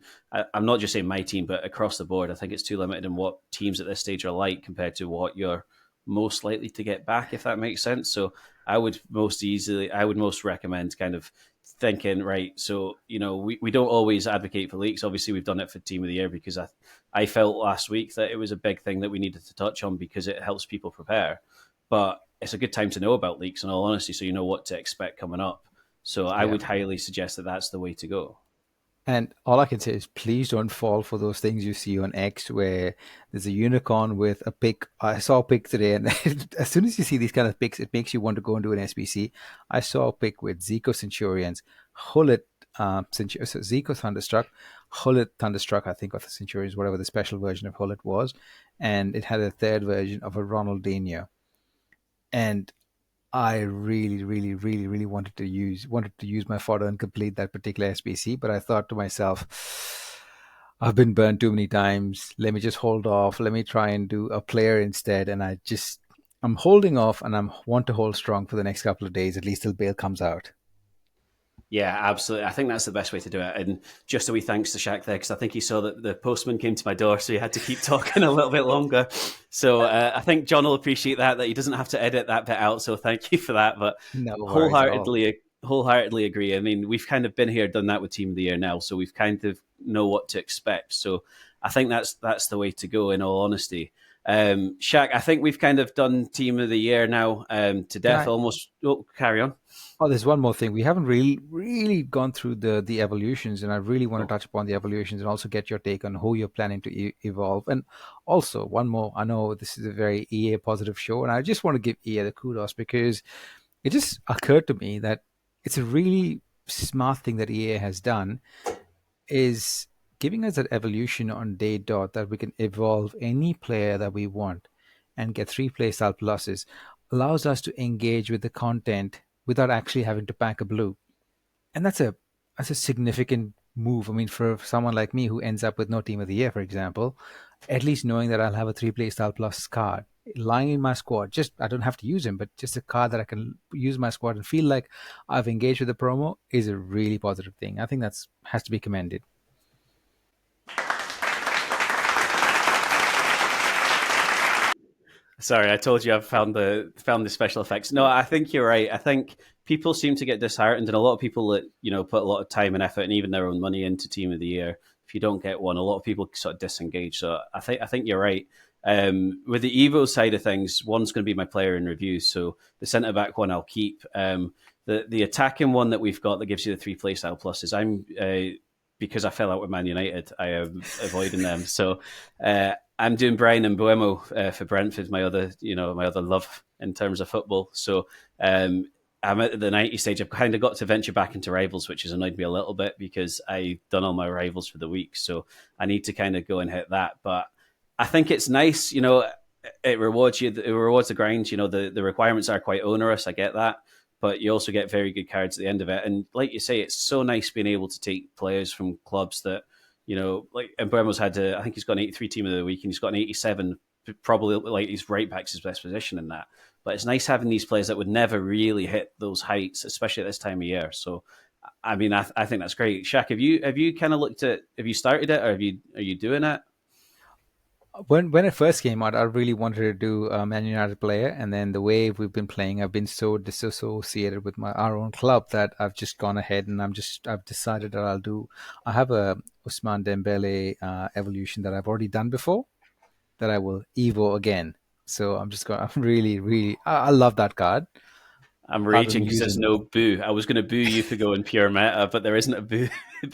I'm not just saying my team, but across the board, I think it's too limited in what teams at this stage are like compared to what you're most likely to get back, if that makes sense. So I would most recommend kind of thinking, right, so, we don't always advocate for leaks. Obviously, we've done it for Team of the Year because I felt last week that it was a big thing that we needed to touch on because it helps people prepare. But it's a good time to know about leaks, in all honesty, so you know what to expect coming up. So I Yeah. would highly suggest that that's the way to go. And all I can say is please don't fall for those things you see on X where there's a unicorn with a pic. I saw a pic today, and as soon as you see these kind of pics, it makes you want to go and do an SBC. I saw a pic with Zico Centurions, Hullet, Zico Thunderstruck, Hullet Thunderstruck, I think, of the Centurions, whatever the special version of Hullet was. And it had a third version of a Ronaldinho. And I really, really, really, really wanted to use my fodder and complete that particular SBC, but I thought to myself, I've been burned too many times. Let me just hold off. Let me try and do a player instead. And I'm holding off, and I want to hold strong for the next couple of days, at least till Bale comes out. Yeah, absolutely. I think that's the best way to do it. And just a wee thanks to Shaq there, because I think he saw that the postman came to my door, so he had to keep talking a little bit longer. So I think John will appreciate that he doesn't have to edit that bit out. So thank you for that. But No worries at all. wholeheartedly agree. I mean, we've kind of been here, done that with Team of the Year now, so we've kind of know what to expect. So I think that's the way to go, in all honesty. Shaq, I think we've kind of done Team of the Year now to death almost. Oh, carry on. Oh, there's one more thing. We haven't really gone through the evolutions, and I really want to touch upon the evolutions and also get your take on who you're planning to evolve. And also, one more. I know this is a very EA positive show, and I just want to give EA the kudos because it just occurred to me that it's a really smart thing that EA has done is giving us that evolution on day dot that we can evolve any player that we want and get 3 playstyle pluses allows us to engage with the content without actually having to pack a blue. And that's a significant move. I mean, for someone like me who ends up with no Team of the Year, for example, at least knowing that I'll have a 3 playstyle plus card lying in my squad, just I don't have to use him, but just a card that I can use my squad and feel like I've engaged with the promo is a really positive thing. I think that's has to be commended. Sorry, I told you I've found the special effects. No, I think you're right. I think people seem to get disheartened, and a lot of people that put a lot of time and effort and even their own money into Team of the Year, if you don't get one, a lot of people sort of disengage. So I think you're right. With the Evo side of things, one's going to be my player in review. So the centre back one I'll keep. The attacking one that we've got that gives you the 3 playstyle pluses, because I fell out with Man United, I am avoiding them. So I'm doing Bruyne and Buemo for Brentford, my other love in terms of football. So I'm at the 90 stage. I've kind of got to venture back into rivals, which has annoyed me a little bit because I've done all my rivals for the week. So I need to kind of go and hit that. But I think it's nice, it rewards you. It rewards the grind. The requirements are quite onerous. I get that. But you also get very good cards at the end of it. And like you say, it's so nice being able to take players from clubs that, like Mbuemo's had, I think he's got an 83 Team of the Week, and he's got an 87, probably like he's right back to his best position in that. But it's nice having these players that would never really hit those heights, especially at this time of year. So, I mean, I think that's great. Shaq, have you kind of looked at, have you started it, or are you doing it? When it first came out, I really wanted to do a Man United player, and then the way we've been playing, I've been so disassociated with our own club that I've just gone ahead and I've decided that I have a Ousmane Dembele evolution that I've already done before that I will Evo again. So I'm really, really, I love that card. I'm Rather than raging because there's using, no boo. I was going to boo you for going pure meta, but there isn't a boo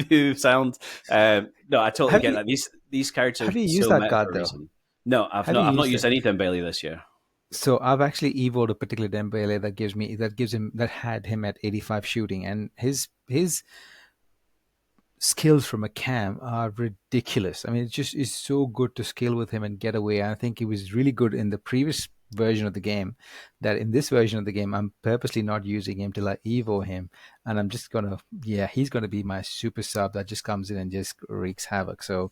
boo sound. No, I totally have get you that. These cards are have you used so that meta for card a though? reason. No, I've Have you not used used it? any Dembele this year. So I've actually evoed a particular Dembele that had him at 85 shooting, and his skills from a cam are ridiculous. I mean, it just is so good to skill with him and get away. I think he was really good in the previous version of the game. That in this version of the game, I'm purposely not using him till I evo him, and I'm just he's gonna be my super sub that just comes in and just wreaks havoc. So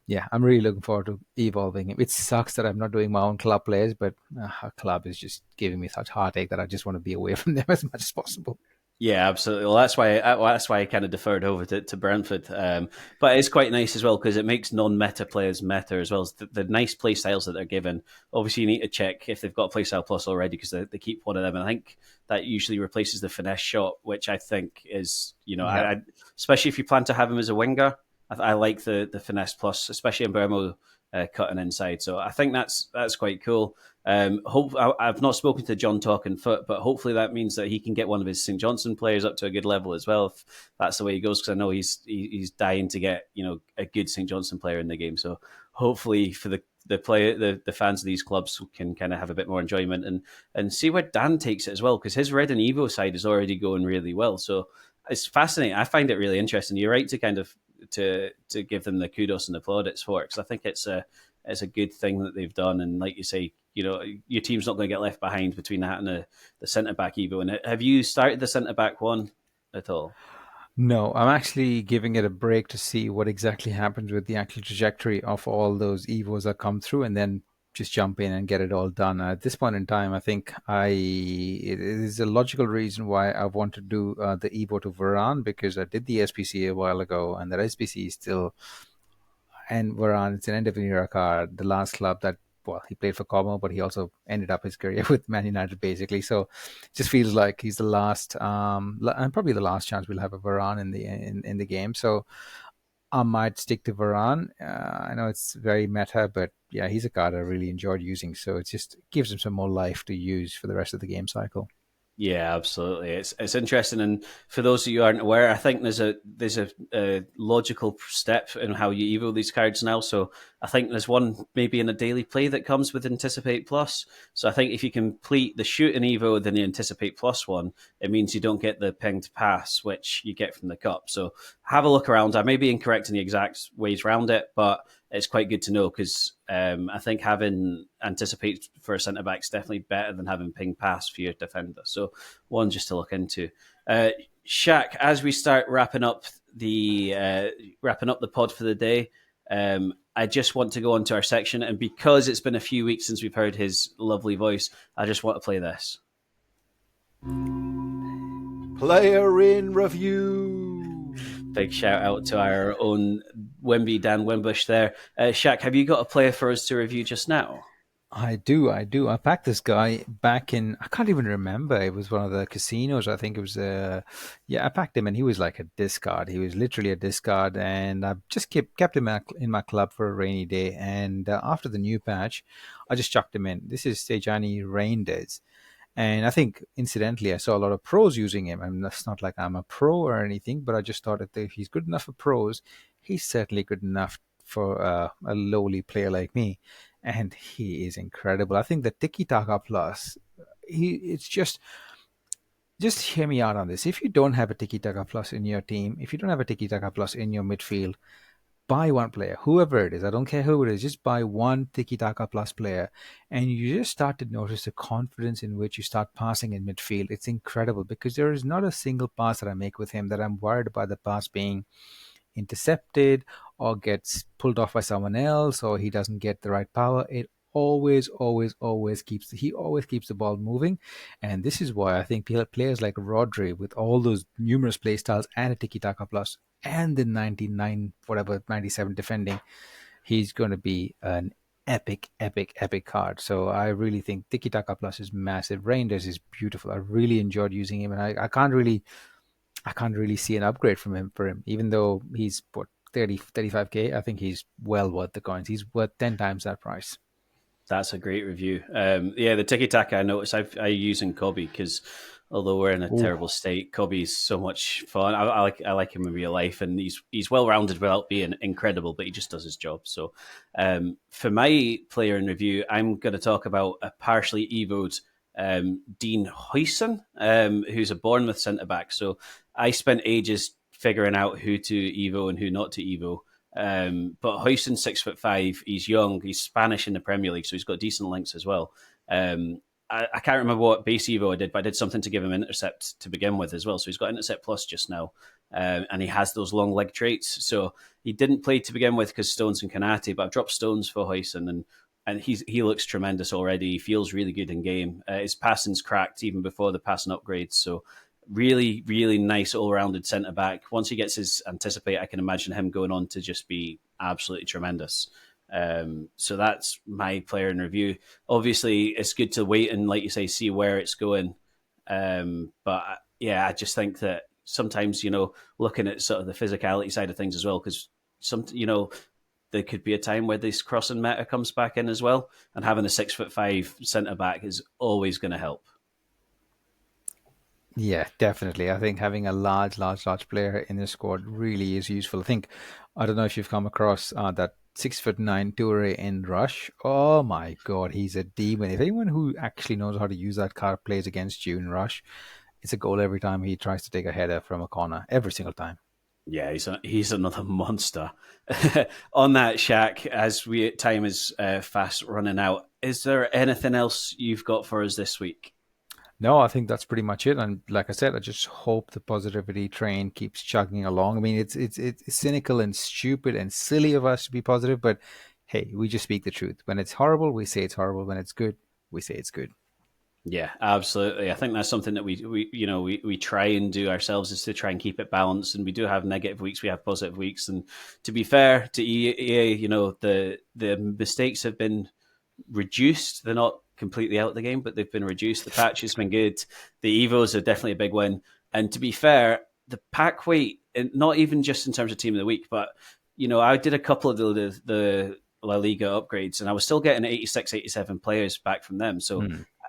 yeah, I'm really looking forward to evolving him. It sucks that I'm not doing my own club players, but our club is just giving me such heartache that I just want to be away from them as much as possible. Yeah, absolutely. Well, that's why I kind of deferred over to Brentford. But it's quite nice as well because it makes non-meta players meta as well as the nice play styles that they're given. Obviously, you need to check if they've got a playstyle plus already because they keep one of them. And I think that usually replaces the finesse shot, which I think is, Yeah. especially if you plan to have him as a winger, I like the finesse plus, especially in Burmo cutting inside. So I think that's quite cool. I've not spoken to John talking foot, but hopefully that means that he can get one of his St. Johnstone players up to a good level as well, if that's the way he goes. Because I know he's dying to get a good St. Johnstone player in the game. So hopefully for the fans of these clubs can kind of have a bit more enjoyment and see where Dan takes it as well, because his Red and Evo side is already going really well. So it's fascinating. I find it really interesting. You're right to kind of to give them the kudos and the plaudits for it, because I think it's a good thing that they've done. And like you say, your team's not going to get left behind between that and the centre back Evo. And have you started the centre back one at all? No, I'm actually giving it a break to see what exactly happens with the actual trajectory of all those Evos that come through, and then just jump in and get it all done. At this point in time, I think it is a logical reason why I want to do the Evo to Varane, because I did the SBC a while ago, and that SBC is still, and Varane, it's an end of an era card, the last club that, well, he played for Como, but he also ended up his career with Man United, basically. So it just feels like he's the last, and probably the last chance we'll have a Varane in the game. So I might stick to Varane. I know it's very meta, but yeah, he's a card I really enjoyed using. So it just gives him some more life to use for the rest of the game cycle. Yeah, absolutely. It's interesting, and for those of you who aren't aware, I think there's a logical step in how you evo these cards now. So I think there's one maybe in a daily play that comes with Anticipate Plus. So I think if you complete the shoot and evo, then the Anticipate Plus one, it means you don't get the pinged pass, which you get from the cup. So have a look around. I may be incorrect in the exact ways around it, but it's quite good to know, because I think having Anticipate for a centre back is definitely better than having ping pass for your defender. So one just to look into. Shaq, as we start wrapping up the pod for the day, I just want to go on to our section, and because it's been a few weeks since we've heard his lovely voice, I just want to play this. Player in review. Big shout out to our own Wimby Dan Wimbush there. Shaq, have you got a player for us to review just now? I do. I packed this guy back in, I can't even remember. It was one of the casinos. I think it was, yeah, I packed him and he was like a discard. He was literally a discard. And I just kept him in my club for a rainy day. And after the new patch, I just chucked him in. This is Stejani Reinders. And I think, incidentally, I saw a lot of pros using him. And that's not like I'm a pro or anything, but I just thought that if he's good enough for pros, he's certainly good enough for a lowly player like me. And he is incredible. I think the Tiki Taka Plus, it's just hear me out on this. If you don't have a Tiki Taka Plus in your team, if you don't have a Tiki Taka Plus in your midfield, buy one player, whoever it is. I don't care who it is. Just buy one Tiki Taka Plus player, and you just start to notice the confidence in which you start passing in midfield. It's incredible, because there is not a single pass that I make with him that I'm worried about the pass being intercepted or gets pulled off by someone else, or he doesn't get the right power. It always keeps the ball moving. And this is why I think players like Rodri, with all those numerous play styles and a Tiki Taka Plus and the 97 defending, he's going to be an epic card. So I really think Tiki Taka Plus is massive. Reinders is beautiful. I really enjoyed using him, and I can't really see an upgrade for him, even though he's 35k. I think he's well worth the coins. He's worth 10 times that price. That's a great review. Yeah, the Tiki Taka I noticed I use in Kobe, because although we're in a terrible state, Kobe's so much fun. I like him in real life, and he's well rounded without being incredible, but he just does his job. So for my player in review, I'm going to talk about a partially evoed Dean Hoysen, who's a Bournemouth centre back. So I spent ages figuring out who to evo and who not to evo. But Hoysen's 6'5". He's young. He's Spanish in the Premier League, so he's got decent links as well. I can't remember what base evo I did, but I did something to give him intercept to begin with as well. So he's got intercept plus just now, and he has those long leg traits. So he didn't play to begin with because Stones and Kanate, but I've dropped Stones for Hoysen, and he looks tremendous already. He feels really good in game. His passing's cracked even before the passing upgrades. So really, really nice all-rounded centre-back. Once he gets his Anticipate, I can imagine him going on to just be absolutely tremendous. So that's my player in review. Obviously, it's good to wait and, like you say, see where it's going. But yeah, I just think that sometimes, looking at sort of the physicality side of things as well, because there could be a time where this crossing meta comes back in as well, and having a 6'5" centre back is always going to help. Yeah, definitely. I think having a large player in the squad really is useful. I don't know if you've come across that 6'9" Toure in Rush. Oh my God, he's a demon. If anyone who actually knows how to use that card plays against you in Rush, it's a goal every time he tries to take a header from a corner, every single time. Yeah, he's another monster. On that, Shaq, as time is fast running out, is there anything else you've got for us this week? No, I think that's pretty much it. And like I said, I just hope the positivity train keeps chugging along. I mean, it's cynical and stupid and silly of us to be positive, but hey, we just speak the truth. When it's horrible, we say it's horrible. When it's good, we say it's good. Yeah, absolutely. I think that's something that we try and do ourselves, is to try and keep it balanced. And we do have negative weeks, we have positive weeks. And to be fair to EA, the mistakes have been reduced. They're not completely out of the game, but they've been reduced. The patch has been good. The Evos are definitely a big win. And to be fair, the pack weight, and not even just in terms of team of the week, but I did a couple of the La Liga upgrades, and I was still getting 86, 87 players back from them. So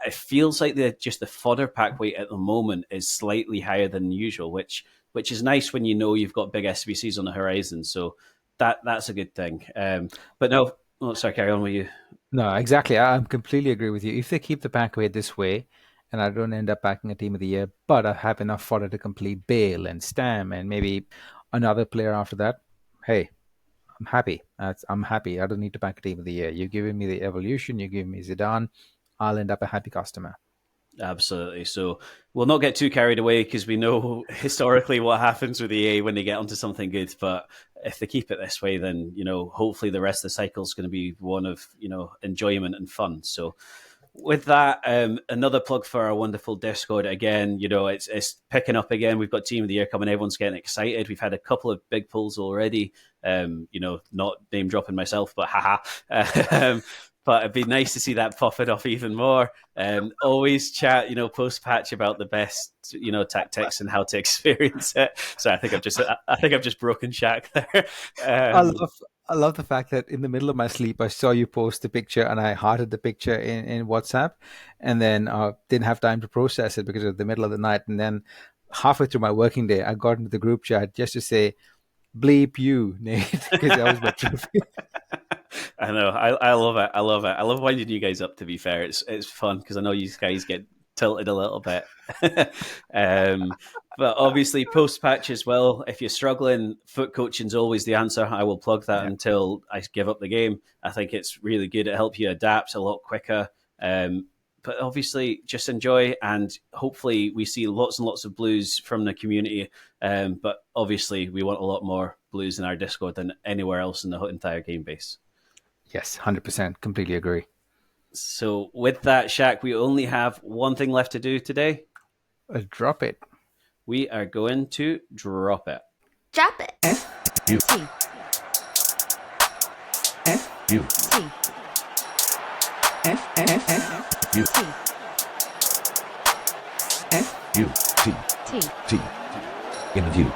it feels like the fodder pack weight at the moment is slightly higher than usual, which is nice when you've got big SBCs on the horizon. So that's a good thing. But no, sorry, carry on with you. No, exactly. I completely agree with you. If they keep the pack weight this way, and I don't end up backing a team of the year, but I have enough fodder to complete Bale and Stam and maybe another player after that, hey, I'm happy. I'm happy. I don't need to back a team of the year. You're giving me the evolution. You're giving me Zidane. I'll end up a happy customer. Absolutely. So we'll not get too carried away, because we know historically what happens with EA when they get onto something good. But if they keep it this way, then, hopefully the rest of the cycle is going to be one of, enjoyment and fun. So with that, another plug for our wonderful Discord. Again, it's picking up again. We've got Team of the Year coming. Everyone's getting excited. We've had a couple of big pulls already. Not name dropping myself, but haha. But it'd be nice to see that popping off even more. Always chat, post patch about the best, tactics and how to experience it. So I think I've just broken Shaq there. I love the fact that in the middle of my sleep, I saw you post the picture and I hearted the picture in WhatsApp, and then didn't have time to process it because of the middle of the night. And then halfway through my working day, I got into the group chat just to say, bleep you, Nate, because that was my trophy. I know. I love it. I love winding you guys up, to be fair. It's fun, because I know you guys get tilted a little bit. But obviously post-patch as well, if you're struggling, foot coaching is always the answer. I will plug that until I give up the game. I think it's really good. It helps you adapt a lot quicker. But obviously just enjoy, and hopefully we see lots and lots of blues from the community. But obviously we want a lot more blues in our Discord than anywhere else in the entire game base. Yes, 100%. Completely agree. So with that, Shaq, we only have one thing left to do today. Drop it. We are going to drop it. Drop it. FUT. In the view.